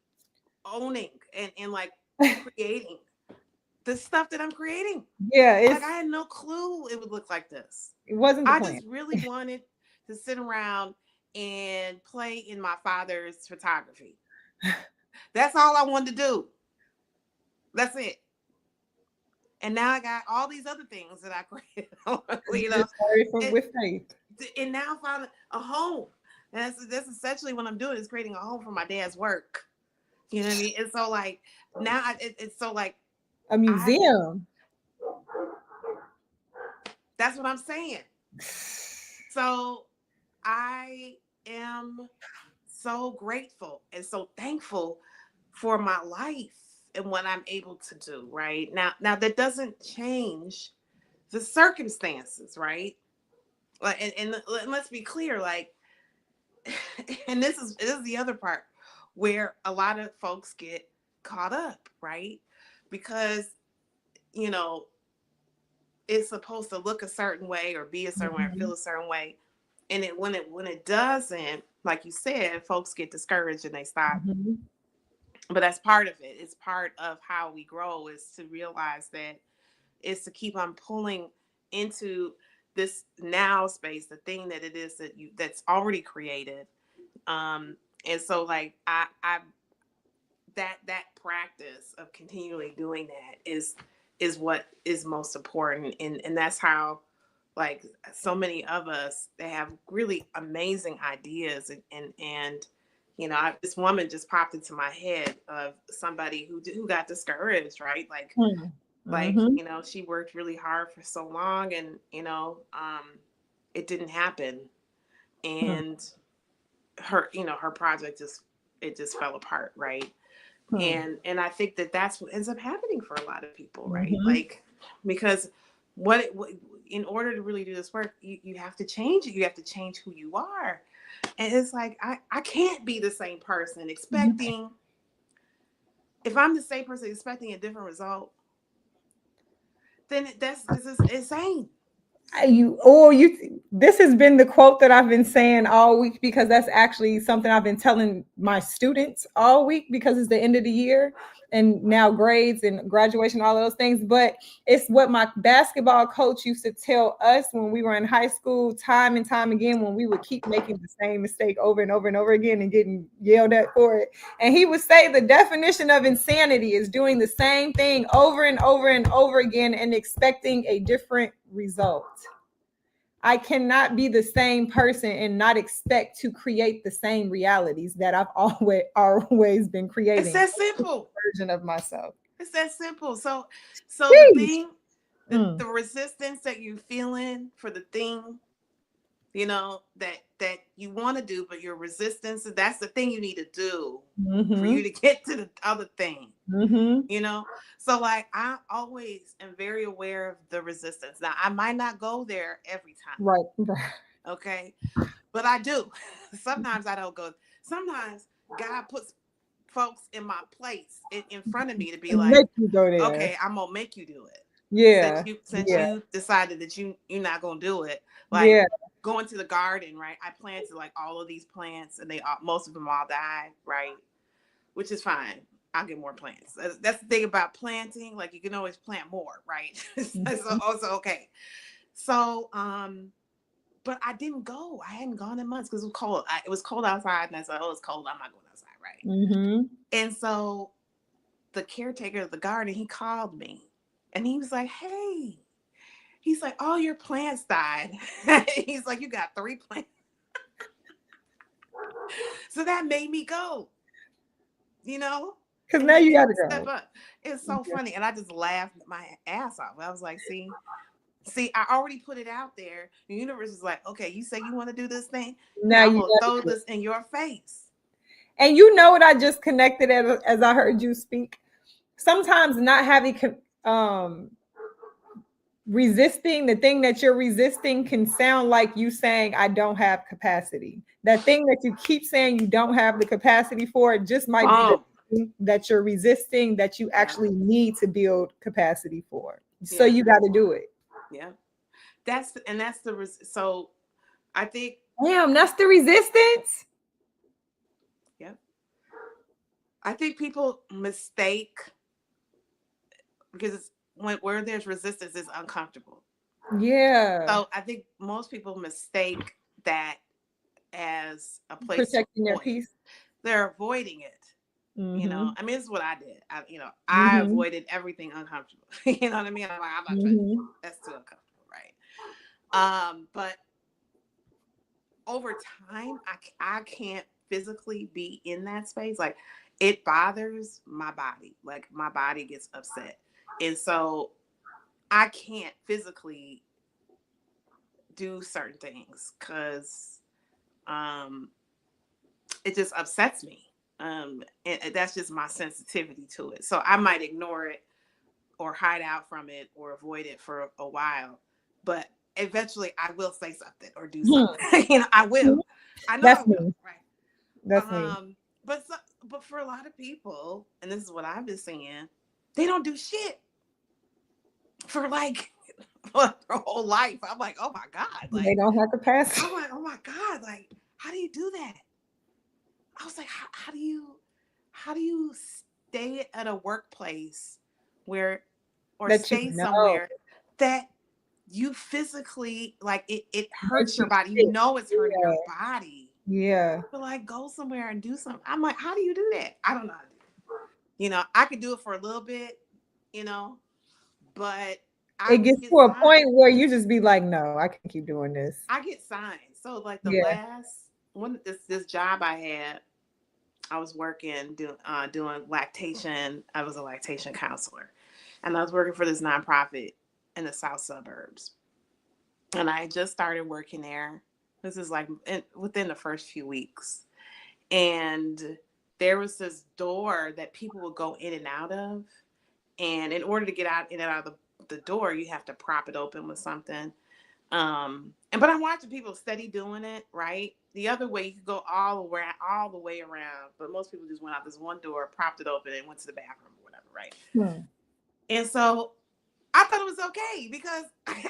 owning and like creating the stuff that I'm creating. Yeah, like I had no clue it would look like this. It wasn't the I plan. just really wanted to sit around and play in my father's photography. That's all I wanted to do. That's it. And now I got all these other things that I created. With faith. And now I found a home. And that's essentially what I'm doing, is creating a home for my dad's work. You know what I mean? And so like now it's so like a museum. That's what I'm saying. So I am so grateful and so thankful for my life and what I'm able to do right now. Now that doesn't change the circumstances, right? And let's be clear, like, and this is the other part where a lot of folks get caught up, right? Because it's supposed to look a certain way or be a certain way or feel a certain way, and when it doesn't, like you said, folks get discouraged and they stop. But that's part of it. It's part of how we grow, is to realize that it's to keep on pulling into this now space, the thing that it is that's already created. And so like I that practice of continually doing that is what is most important, and that's how, like, so many of us, they have really amazing ideas, and this woman just popped into my head of somebody who got discouraged, right? Like she worked really hard for so long, and it didn't happen, and her project just fell apart, right? And I think that that's what ends up happening for a lot of people, right? Mm-hmm. Like, because what in order to really do this work, you have to change it. You have to change who you are. And it's like, I can't be the same person expecting, if I'm the same person expecting a different result, then this is insane. This has been the quote that I've been saying all week, because that's actually something I've been telling my students all week, because it's the end of the year and now grades and graduation, all of those things. But it's what my basketball coach used to tell us when we were in high school, time and time again, when we would keep making the same mistake over and over and over again and getting yelled at for it. And he would say the definition of insanity is doing the same thing over and over and over again and expecting a different result. I cannot be the same person and not expect to create the same realities that I've always been It's creating. that simple. Version of myself. It's that simple. So the Sheesh. thing, Mm. the resistance that you're feeling for the thing, that you want to do, but your resistance, that's the thing you need to do for Mm-hmm. you to get to the other thing. Mm-hmm. So like, I always am very aware of the resistance. Now, I might not go there every time, Right. Right. okay, but I do. Sometimes I don't go. Sometimes God puts folks in my place, in front of me, to be And like, make you go there. okay, I'm gonna make you do it. since Yeah. you since Yeah. you decided that you're not gonna do it. Like, Yeah. going to the garden, right? I planted like all of these plants, and most of them all died, right? Which is fine. I'll get more plants. That's the thing about planting. Like, you can always plant more, right? So Mhm. also okay. So but I didn't go. I hadn't gone in months because it was cold. It was cold outside, and I said, "Oh, it's cold. I'm not going outside," right? Mhm. And so the caretaker of the garden, he called me, and he was like, "Hey," he's like, "all your plants died." He's like, "You got 3 plants." So that made me go, you know, Because it now made you me gotta step go. up. It's so funny. And I just laughed my ass off. I was like, see, I already put it out there. The universe is like, okay, you say you want to do this thing. Here, Now I'm you going to gotta throw do it. this in your face. And you know what I just connected as I heard you speak? Sometimes not having resisting the thing that you're resisting can sound like you saying I don't have capacity. That thing that you keep saying you don't have the capacity for, it just might be the Boom. thing that you're resisting that you Yeah. actually need to build capacity for. So Yeah. you got to do it. Yeah. That's so I think, Damn, that's the resistance. yeah, I think people mistake, because where there's resistance is uncomfortable. Yeah. So I think most people mistake that as a place to Protecting their avoid. peace. They're avoiding it. Mm-hmm. I mean, this is what I did. I Mm-hmm. avoided everything uncomfortable. You know what I mean? I'm not trying to do Mm-hmm. that. That's too uncomfortable, right? But over time, I can't physically be in that space. Like, it bothers my body. Like, my body gets upset, and so I can't physically do certain things because um it just upsets me. And that's just my sensitivity to it. So I might ignore it or hide out from it or avoid it for a while, but eventually I will say something or do something. I will. I know I That's will. me. Right. That's me. But but for a lot of people, and this is what I've been seeing, they don't do shit for like for their whole life. I'm like, oh my god, They like, don't have capacity. I'm like, oh my god, like, how do you do that? I was like, how do you stay at a workplace where, or That you stay know somewhere that you physically, like, it hurts makes your you body, sick. it's hurting your body, Yeah. but like, go somewhere and do something. I'm like, how do you do that? I don't know how to do it. I could do it for a little bit, you know but I It just gets get to a signs. point where you just be like, no, I can't keep doing this. I get signs. So like, the Yeah. last one, this job I had, I was working doing lactation. I was a lactation counselor, and I was working for this nonprofit in the south suburbs. And I just started working there. This is like within the first few weeks, and there was this door that people would go in and out of. And in order to get out in and out of the door, you have to prop it open with something. But I'm watching people steady doing it, right? The other way, you could go all the way around, but most people just went out this one door, propped it open, and went to the bathroom or whatever, right? And so I thought it was okay because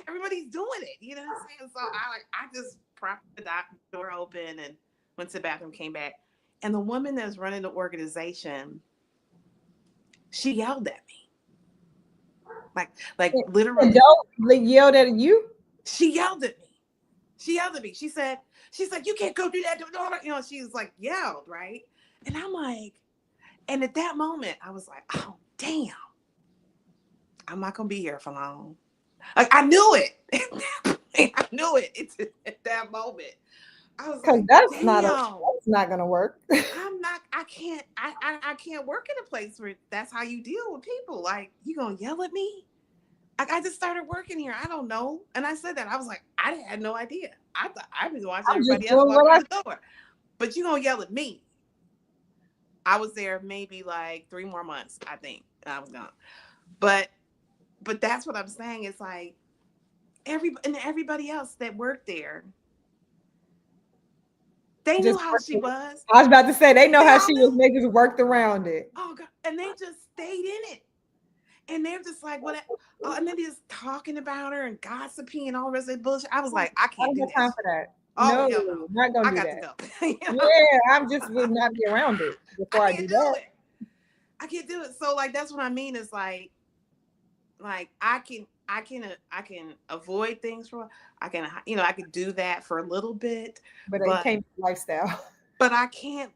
everybody's doing it, you know what I'm saying? So I just propped the door open and went to the bathroom, came back, and the woman that's running the organization, she yelled at me, like literally. Adult yelled at you? She yelled at me. She yelled at me. She's like, you can't go do that. You know, she's like yelled, right? And I'm like, and at that moment, I was like, oh, damn. I'm not going to be here for long. Like, I knew it. I knew it. It's at that moment. I was like, that's damn. that's not going to work. I can't work in a place where that's how you deal with people. Like, you going to yell at me? I just started working here. I don't know. And I said that. I was like, I had no idea. I thought I was watching everybody else walk through the door. But you gonna yell at me. I was there maybe like 3 more months, I think. I was gone. But that's what I'm saying. It's like everybody else that worked there, they knew how she was. I was about to say they know how she was. They just worked around it. Oh God. And they just stayed in it. And they're just like, what? Oh, and then they're just talking about her and gossiping and all the rest of that bullshit. I was like, I can't do that. Time for that. Oh, no, not gonna I do got that. to go. You know? Yeah, I'm just would not be around it before I do that. I can't do it. So like, that's what I mean. Is like I can avoid things for. I can do that for a little bit, but it can't be lifestyle. But I can't.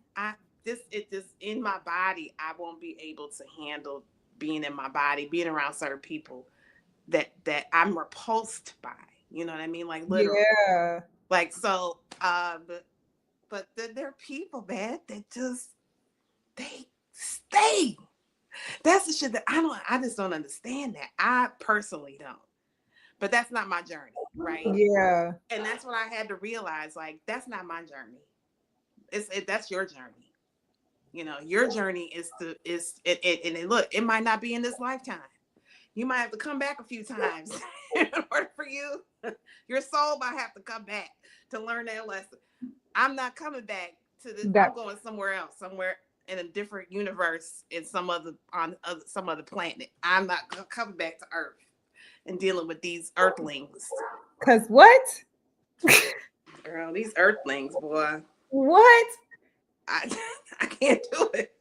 It just in my body. I won't be able to handle being in my body, being around certain people that I'm repulsed by. You know what I mean? Like literally. Yeah. Like so. But there are people, man, that just they stay. That's the shit that I just don't understand that. I personally don't. But that's not my journey, right? Yeah. And that's what I had to realize. Like, that's not my journey. That's your journey. You know, your journey is and look, it might not be in this lifetime. You might have to come back a few times in order for you. Your soul might have to come back to learn that lesson. I'm not coming back to this. I'm going somewhere else, somewhere in a different universe, in some other planet. I'm not coming back to Earth and dealing with these Earthlings. Cause what? Girl, these Earthlings, boy. What? I can't do it.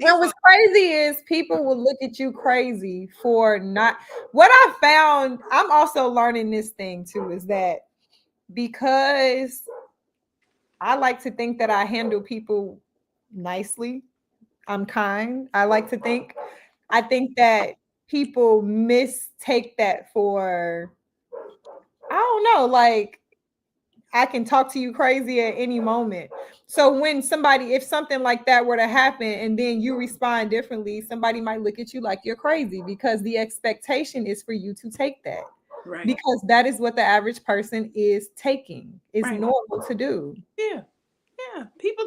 And what's crazy is people will look at you crazy for not. What I found, I'm also learning this thing too, is that because I like to think that I handle people nicely, I'm kind. I like to think. I think that people mistake that for, I don't know, like I can talk to you crazy at any moment. So when if something like that were to happen and then you respond differently, somebody might look at you like you're crazy because the expectation is for you to take that. Right. Because that is what the average person is taking. It's normal to do. Yeah. Yeah. People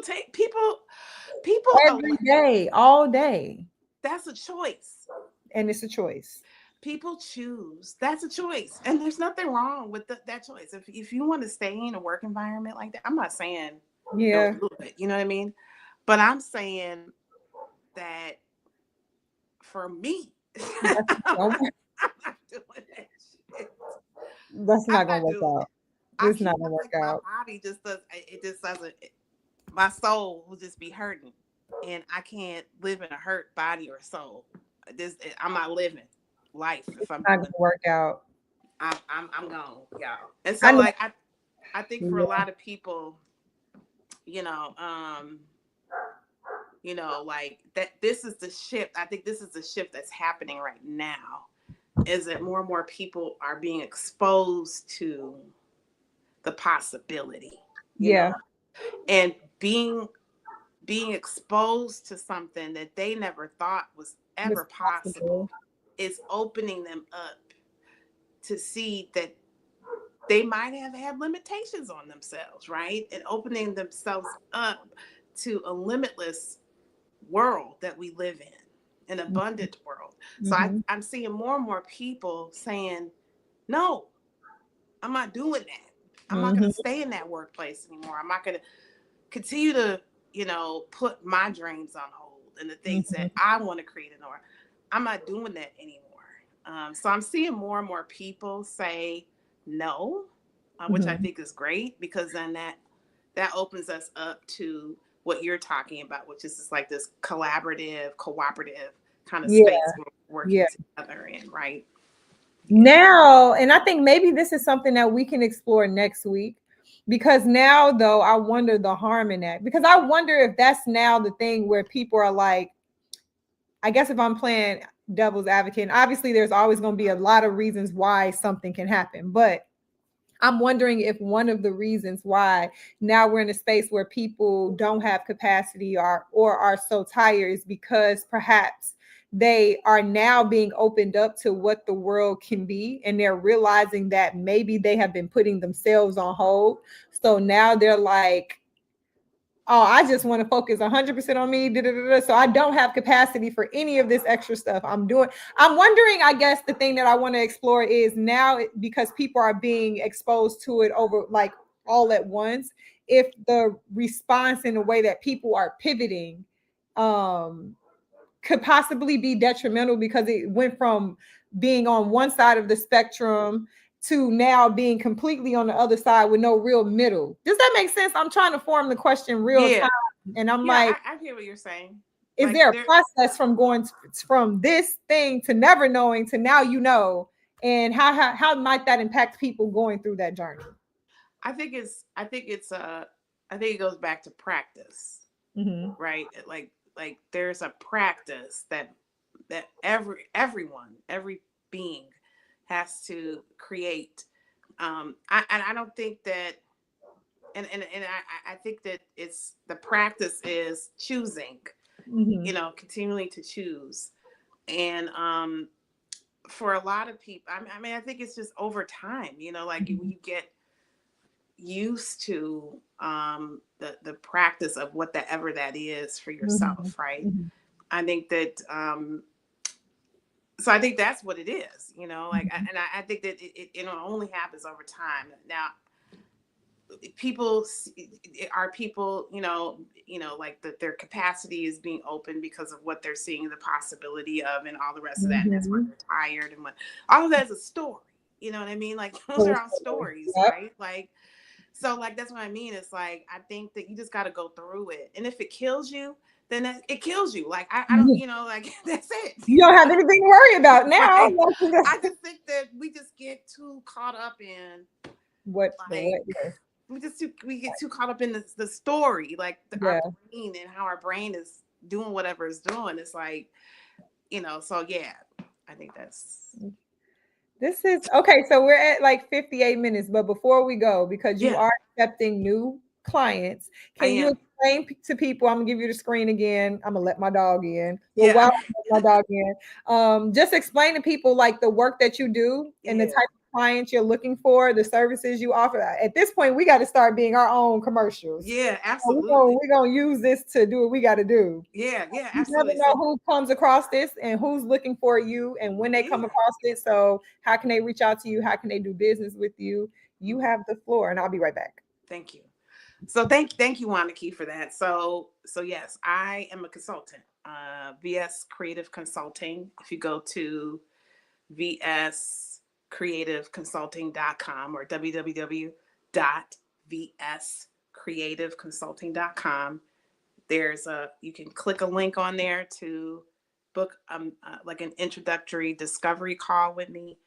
every day, all day. That's a choice. And it's a choice. People choose. That's a choice. And there's nothing wrong with that choice. If you want to stay in a work environment like that, I'm not saying don't do it, you know what I mean? But I'm saying that for me, I'm not doing that shit. That's not going to work out. It's not going to work out. My body just doesn't, my soul will just be hurting. And I can't live in a hurt body or soul. I'm not living life if I'm not gonna work out. I'm gone, y'all. And so like I think for a lot of people, like that this is the shift. I think this is the shift that's happening right now. Is that more and more people are being exposed to the possibility. You know? And being exposed to something that they never thought was ever possible is opening them up to see that they might have had limitations on themselves, right? And opening themselves up to a limitless world that we live in, an abundant world. So Mm-hmm. I'm seeing more and more people saying, no, I'm not doing that. I'm not going Mm-hmm. to stay in that workplace anymore. I'm not going to continue to, put my dreams on hold and the things Mm-hmm. that I want to create in order. I'm not doing that anymore. So I'm seeing more and more people say no, which I Mm-hmm. think is great, because then that opens us up to what you're talking about, which is just like this collaborative, cooperative kind of Yeah, space we're yeah. working together in, right? Yeah. Now, and I think maybe this is something that we can explore next week, because now, though, I wonder the harm in that, because I wonder if that's now the thing where people are like, I guess if I'm playing devil's advocate, and obviously there's always going to be a lot of reasons why something can happen, but I'm wondering if one of the reasons why now we're in a space where people don't have capacity or are so tired is because perhaps they are now being opened up to what the world can be, and they're realizing that maybe they have been putting themselves on hold. So now they're like, oh, I just want to focus 100% on me. Da, da, da, da. So I don't have capacity for any of this extra stuff I'm doing. I'm wondering, I guess the thing that I want to explore is now, because people are being exposed to it over like all at once, if the response in the way that people are pivoting um could possibly be detrimental, because it went from being on one side of the spectrum to now being completely on the other side with no real middle. Does that make sense? I'm trying to form the question real Yeah. time. And I'm Yeah, like, I hear what you're saying. is Like there a there, process from going from this thing to never knowing to now you know? And how might that impact people going through that journey? I think it goes back to practice, Mm-hmm. right? Like there's a practice that every being has to create. I don't think that, and I think that it's the practice is choosing, Mm-hmm. continuing to choose. And for a lot of people, I mean, I think it's just over time, like when you get used to the practice of whatever that is for Mm-hmm. yourself, right? Mm-hmm. I think that so I think that's what it is, like, Mm-hmm. and I think that it only happens over time. Now, people are people, like their capacity is being opened because of what they're seeing the possibility of and all the rest of that, and that's why Mm-hmm. they're tired, and what all of that is a story. You know what I mean? Like those are all stories, Yep. right? Like, so like that's what I mean. It's like I think that you just got to go through it, and if it kills you, then it kills you. Like I don't, like that's it. You don't have anything to worry about now. Right? I just think that we just get too caught up in, What the what? like, we get too caught up in the story, like our Yeah. brain and how our brain is doing whatever it's doing. It's like, so yeah, I think that's, This is okay. So we're at like 58 minutes, but before we go, because you yeah, are accepting new clients, I can you am. explain to people? I'm gonna give you the screen again. I'm gonna let my dog in. Well, Yeah. while I let my dog in, just explain to people like the work that you do and the Yeah. type of clients you're looking for, the services you offer. At this point, we got to start being our own commercials. Yeah, So absolutely. we're gonna use this to do what we got to do. Yeah, yeah, You never absolutely. know So who comes across this and who's looking for you and when they come yeah, across it. So, how can they reach out to you? How can they do business with you? You have the floor, and I'll be right back. thank you. So thank you, Wanaki, for that. So yes, I am a consultant. VS Creative Consulting. If you go to vscreativeconsulting.com or www.vscreativeconsulting.com, you can click a link on there to book like an introductory discovery call with me.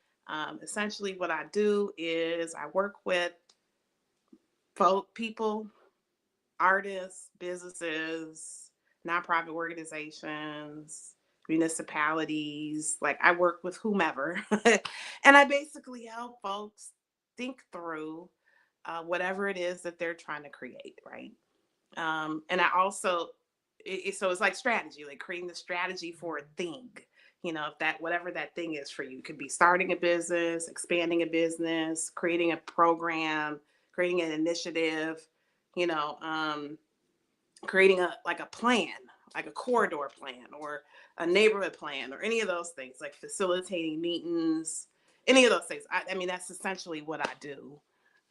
Essentially, what I do is I work with people, artists, businesses, nonprofit organizations, municipalities. Like I work with whomever, and I basically help folks think through whatever it is that they're trying to create, right? And I also, so it's like strategy, like creating the strategy for a thing. If that, whatever that thing is for you, it could be starting a business, expanding a business, creating a program, creating an initiative, you know, um, creating a plan, like a corridor plan or a neighborhood plan or any of those things, like facilitating meetings, any of those things. I mean, that's essentially what I do.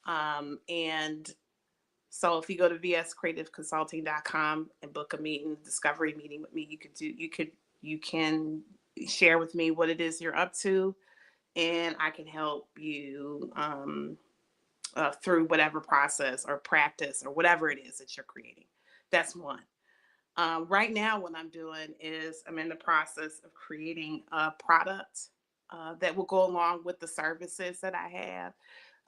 And so if you go to vscreativeconsulting.com and book a discovery meeting with me, you can share with me what it is you're up to, and I can help you through whatever process or practice or whatever it is that you're creating. That's one. Right now, what I'm doing is I'm in the process of creating a product that will go along with the services that I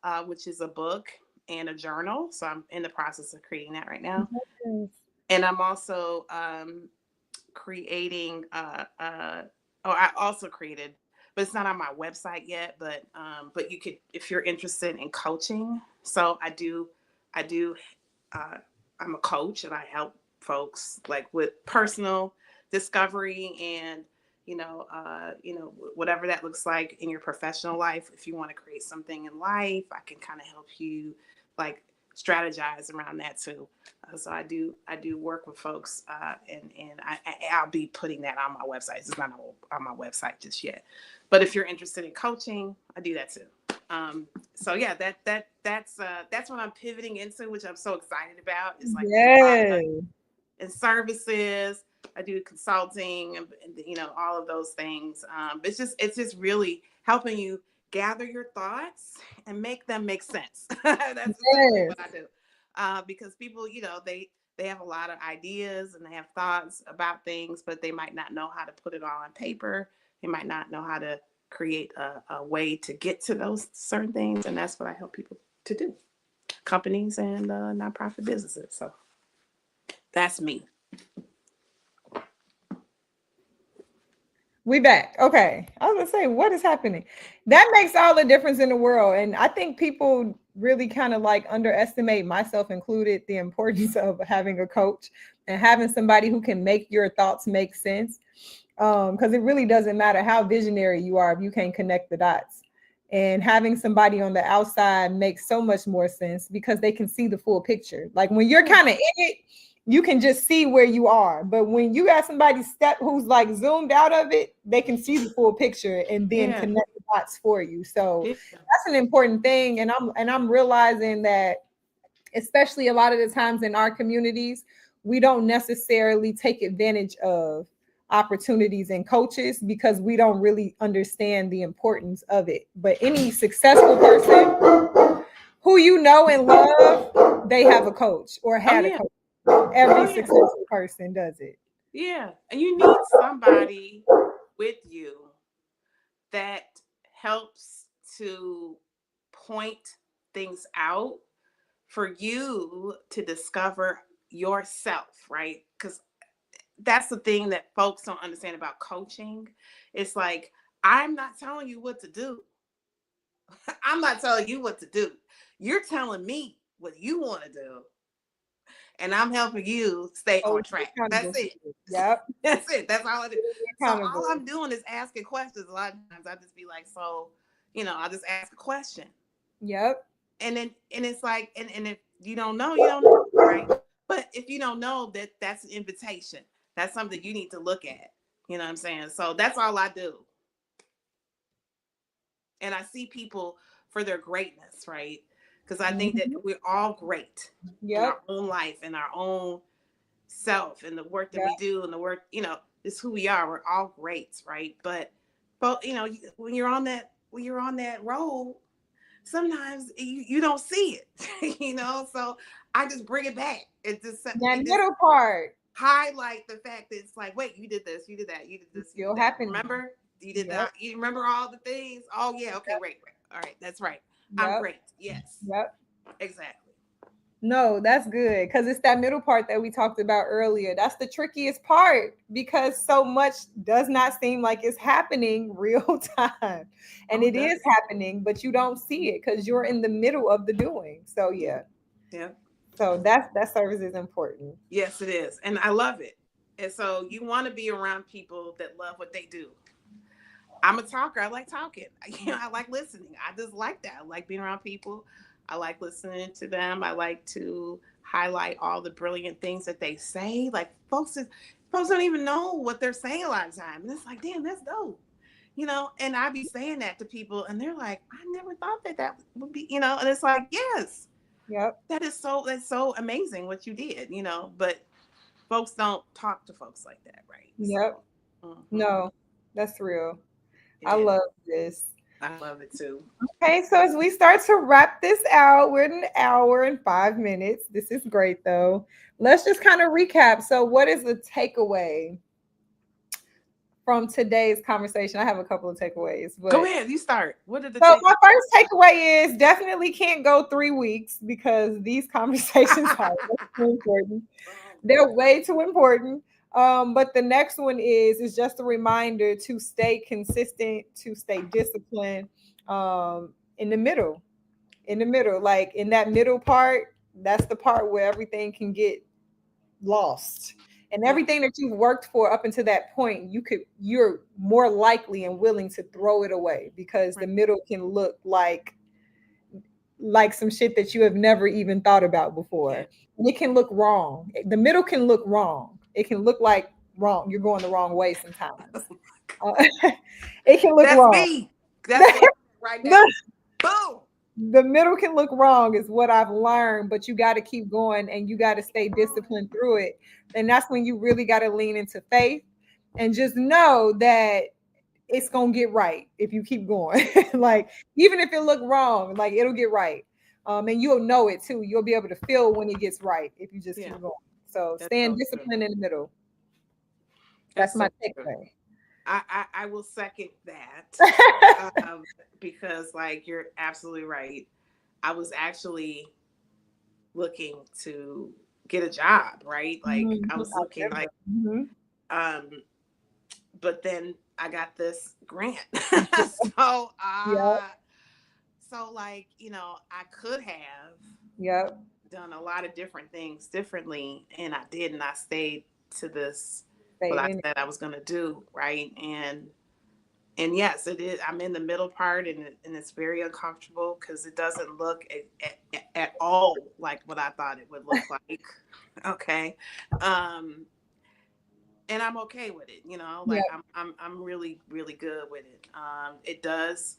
have, which is a book and a journal. So I'm in the process of creating that right now. Yes. And I'm also creating, I also created, but it's not on my website yet, but you could, if you're interested in coaching. So I do, uh, I'm a coach and I help folks like with personal discovery and, whatever that looks like in your professional life. If you want to create something in life, I can kind of help you like strategize around that too. So I do work with folks, and I'll be putting that on my website. It's not on my website just yet, but if you're interested in coaching, I do that too. So yeah, that's what I'm pivoting into, which I'm so excited about. It's like this Yes. product and services. I do consulting and all of those things. It's just really helping you gather your thoughts and make them make sense. That's essentially Yes. what I do. Because people, they have a lot of ideas and they have thoughts about things, but they might not know how to put it all on paper. They might not know how to create a way to get to those certain things, and that's what I help people to do. Companies and nonprofit businesses. So that's me. We back. Okay. I was gonna say, what is happening? That makes all the difference in the world. And I think people really kind of like underestimate, myself included, the importance of having a coach and having somebody who can make your thoughts make sense. Because it really doesn't matter how visionary you are if you can't connect the dots. And having somebody on the outside makes so much more sense because they can see the full picture. Like when you're kind of in it, you can just see where you are. But when you got somebody who's like zoomed out of it, they can see the full picture and then Yeah. connect the dots for you. So Yeah. that's an important thing. And I'm realizing that, especially a lot of the times in our communities, we don't necessarily take advantage of opportunities and coaches because we don't really understand the importance of it. But any successful person who you know and love, they have a coach or Oh had a yeah. coach. Oh Every yeah. successful person does it. Yeah. And you need somebody with you that helps to point things out for you to discover yourself, right? Because that's the thing that folks don't understand about coaching. It's like, I'm not telling you what to do. I'm not telling you what to do. You're telling me what you want to do, and I'm helping you stay Oh, on track. accountable That's to it. you. Yep. That's it. That's all I do. So all Accountable. I'm doing is asking questions. A lot of times I just be like, so, I'll just ask a question. Yep. And it's like, and if you don't know, you don't know, right? But if you don't know, that's an invitation. That's something you need to look at. You know what I'm saying? So that's all I do. And I see people for their greatness, right? Because I think that Mhm. we're all great in Yep. our own life, in our own self, and the work that Yep. we do, and the work, is who we are. We're all great, right? But when you're on that road, sometimes you don't see it, So I just bring it back. That It just middle part highlight the fact that it's like, wait, you did this, you did that, you did is this, you still did that. happening. Remember, you did Yep. that. You remember all the things. Oh yeah, okay, right. All right, that's right. I'm Yep. great. Yes, Yep. exactly. No, that's good because it's that middle part that we talked about earlier. That's the trickiest part because so much does not seem like it's happening real time. And Oh, it it does. is happening, but you don't see it because you're in the middle of the doing. So yeah. Yeah. So that service is important. Yes, it is, and I love it. And so you want to be around people that love what they do. I'm a talker. I like talking. I like listening. I just like that. I like being around people. I like listening to them. I like to highlight all the brilliant things that they say. Like folks don't even know what they're saying a lot of time. And it's like, damn, that's dope. And I be saying that to people and they're like, I never thought that would be, and it's like, yes, Yep. that's so amazing what you did, but folks don't talk to folks like that, right? So, Yep. mhm, No, that's real. I yeah, love this. I love it too. Okay, so as we start to wrap this out, we're at an hour and 5 minutes. This is great though. Let's just kind of recap. So, what is the takeaway from today's conversation? I have a couple of takeaways, Go but ahead, you start. What did the so take? my first takeaway is definitely can't go 3 weeks because these conversations are way too important. They're way too important. But the next one is just a reminder to stay consistent, to stay disciplined, in the middle. In the middle, like in that middle part, that's the part where everything can get lost. And Yeah, everything that you've worked for up until that point, you're more likely and willing to throw it away because the right. middle can look like some shit that you have never even thought about Yeah. before. And it can look wrong. The middle can look wrong. It can look like wrong. You're going the wrong way sometimes. Uh, it can look That's wrong. me. That's where I'm at right now. the, Boom. the middle can look wrong, is what I've learned, but you got to keep going and you got to stay disciplined through it. And that's when you really got to lean into faith and just know that it's gonna get right if you keep going. Like even if it look wrong, like it'll get right. And you'll know it too. You'll be able to feel when it gets right if you just Yeah, keep going. So that's staying so true. disciplined in the middle. That's That's my so true. takeaway. I will second that, um, because like you're absolutely right. I was actually looking to get a job, right? Like Mhm. I was I looking remember. like, Mhm. um, but then I got this grant. so Yep. so like, I could have Yep. done a lot of different things differently and I didn't. I stayed to this what Stayed I in it. said I was gonna do, right? And yes, it is. I'm in the middle part, and it's very uncomfortable because it doesn't look at all like what I thought it would look like. Okay, um, and I'm okay with it. Like Yep. I'm really really good with it. It does,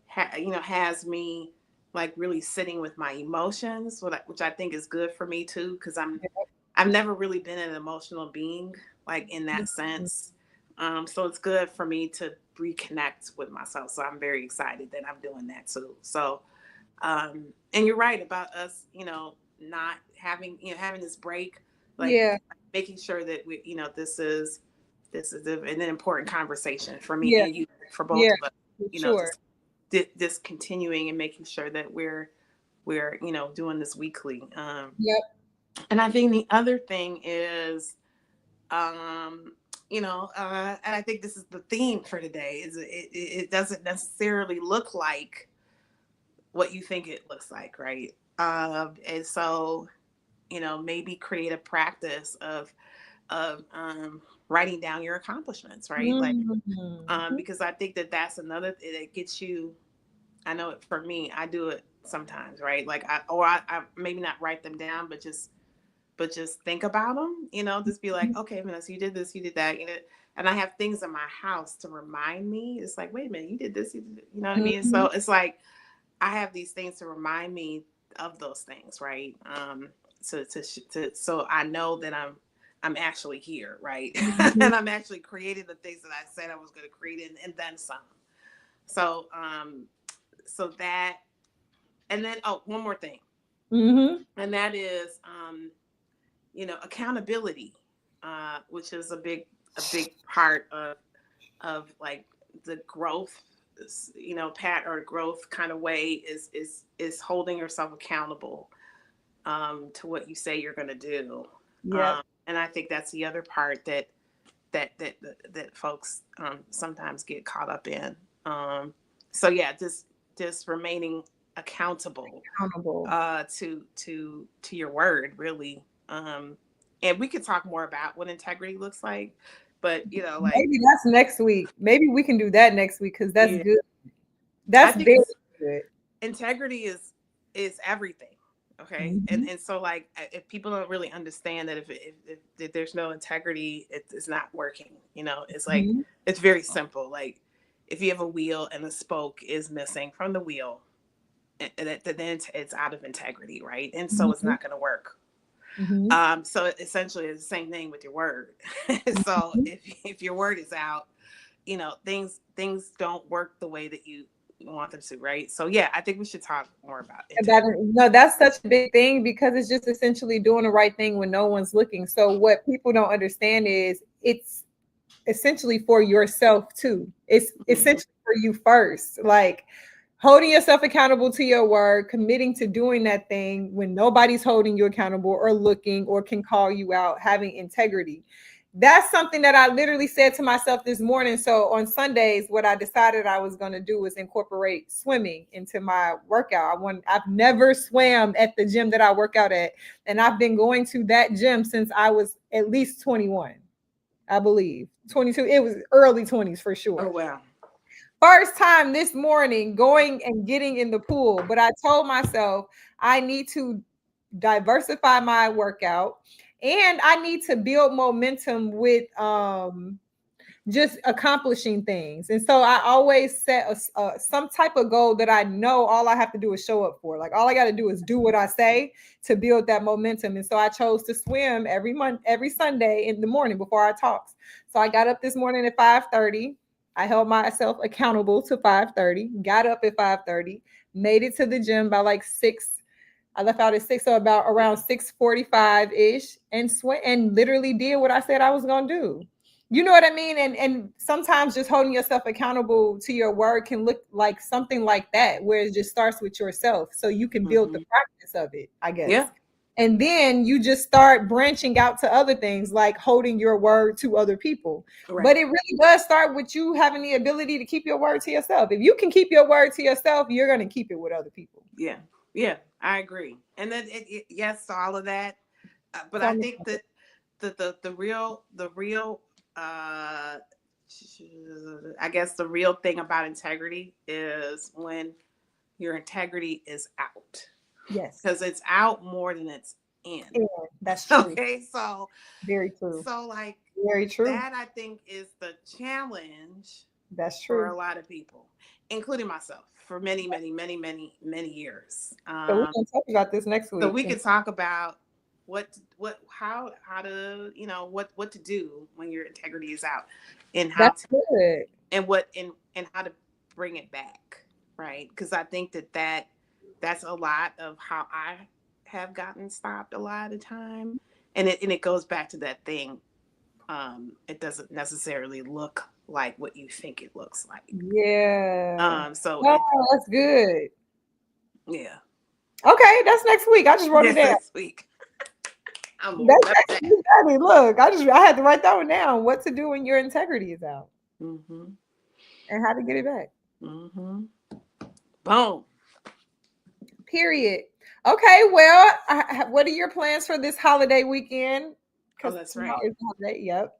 has me like really sitting with my emotions, which I think is good for me too, because I've never really been an emotional being, like in that Yep. sense. So it's good for me to reconnect with myself. So I'm very excited that I'm doing that too. So, and you're right about us, not having, having this break, like Yeah. making sure that this is an important conversation for me Yeah. and you, for both Yeah. of us, For sure. just this continuing and making sure that we're doing this weekly. Yep. And I think the other thing is, and I think this is the theme for today, is it doesn't necessarily look like what you think it looks like, right? And so, maybe create a practice of writing down your accomplishments, right? Like, Mhm. because I think that's another thing that gets you. I know it for me. I do it sometimes, right? Like I maybe not write them down, but just think about them, just be like, okay, Vanessa, you did this, you did that, and I have things in my house to remind me. It's like, wait a minute, you did this, you know what I mean? So Mhm. it's like, I have these things to remind me of those things, right? So I know that I'm actually here, right? Mhm. And I'm actually creating the things that I said I was going to create, and then some. So, so that, and then, oh, one more thing, Mhm. and that is, accountability, which is a big part of like the growth, pat or growth kind of way, is holding yourself accountable, to what you say you're going to do. Yep. And I think that's the other part that folks, sometimes get caught up in. So yeah, just remaining accountable, Accountable. to your word, really. And we could talk more about what integrity looks like, but like, Maybe that's next week. Maybe we can do that next week because that's yeah, good. I That's think very good. integrity is everything. Okay. Mhm. And so like if people don't really understand that if there's no integrity, it's not working. It's like Mhm. it's very simple. Like if you have a wheel and the spoke is missing from the wheel, then it's out of integrity, right? And so it's Mhm. not going to work. Mhm. So essentially, it's the same thing with your word. So Mhm. if your word is out, things don't work the way that you want them to, right? So yeah, I think we should talk more about And that integrity. no, that's such a big thing because it's just essentially doing the right thing when no one's looking. So what people don't understand is it's essentially for yourself too. It's Mhm. essentially for you first. Like holding yourself accountable to your word, committing to doing that thing when nobody's holding you accountable or looking or can call you out, having integrity. That's something that I literally said to myself this morning. So on Sundays, what I decided I was going to do was incorporate swimming into my workout. I've never swam at the gym that I work out at, and I've been going to that gym since I was at least 21. I believe 22. It was early 20s for Oh sure. wow. First time this morning going and getting in the pool, but I told myself I need to diversify my workout and I need to build momentum with just accomplishing things. And so I always set some type of goal that I know all I have to do is show up for. Like all I got to do is do what I say to build that momentum. And so I chose to swim every month, every Sunday in the morning before I talks. So I got up this morning at 5:30. I held myself accountable to 5:30, got up at 5:30, made it to the gym by like 6. I left out at 6, so about around 6:45 ish, and sweat and literally did what I said I was gonna do. You know what I mean? And sometimes just holding yourself accountable to your word can look like something like that, where it just starts with yourself, so you can build the Hmm. practice of it, I Yeah. guess. And then you just start branching out to other things like holding your word to other people. But Right. it really does start with you having the ability to keep your word to yourself. If you can keep your word to yourself, you're going to keep it with other people. Yeah. Yeah. I agree. And then yes to all of that. But Tell I me. think that the real uh I guess the real thing about integrity is when your integrity is out, Yes. because it's out more than it's in. Yeah, that's true. Okay, so Very true. like Very true. that I think is the challenge That's for true. a lot of people, including myself, for many, many, many, many, many years. So we can talk about this next So week. we could talk about how to what to do when your integrity is out, and how That's to good. and how to bring it back, right? Because I think that's a lot of how I have gotten stopped a lot of the time, and it goes back to that thing. It doesn't necessarily look like what you think it looks like. Yeah. So No, it that's good. Yeah. Okay, that's next week. I just wrote it Yes, down. next week. I'm gonna That's remember that. actually funny. Look, I had to write that one down. What to do when your integrity is out Mhm. and how to get it back. Mhm. Boom. Period. Okay, well, what are your plans for this holiday weekend? Oh, Because that's tomorrow right. is the holiday. Yep.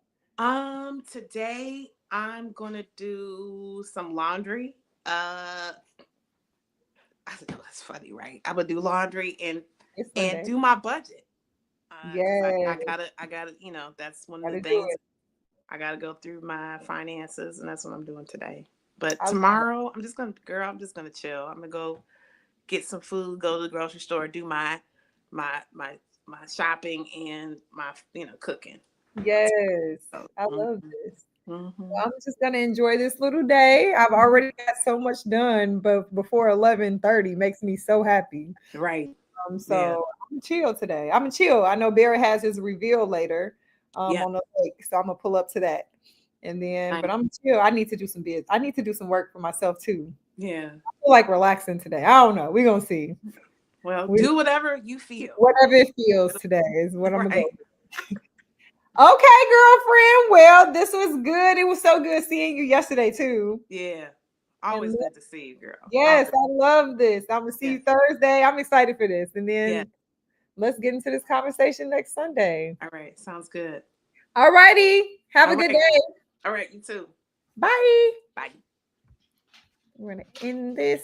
Today I'm gonna do some laundry. I know that's funny, right? I'm gonna do laundry It's and Sunday. do my budget. Because I Yes, gotta, that's one of the gotta do things it. I gotta go through my finances, and that's what I'm doing today. But I love tomorrow, I'm just gonna chill. I'm gonna go get some food, go to the grocery store, do my my my shopping and my cooking. Yes, So, I love this. hmm I'm just gonna enjoy this little day. I've already got so much done, but before 11:30 makes me so happy. right, yeah, So I'm chill today. I'm chill. I know Barry has his reveal later yeah, on the lake, so I'm gonna pull up to that. And then, but nice. I'm chill. I need to do some biz. I need to do some work for myself too. Yeah. I feel like relaxing today. I don't know. We're gonna see. Well, We do whatever you feel. whatever it feels today is what I'm gonna go. Right. Okay, girlfriend. Well, this was good. It was so good seeing you yesterday too. Yeah. And Always good to see you, girl. yes, Always. I love this. I'm gonna see you Yes. Thursday. I'm excited for this. And Yeah. then let's get into this conversation next Sunday. All right. Sounds good. All righty. Have a All good right. day. All right. You too. Bye. Bye. We're gonna end this.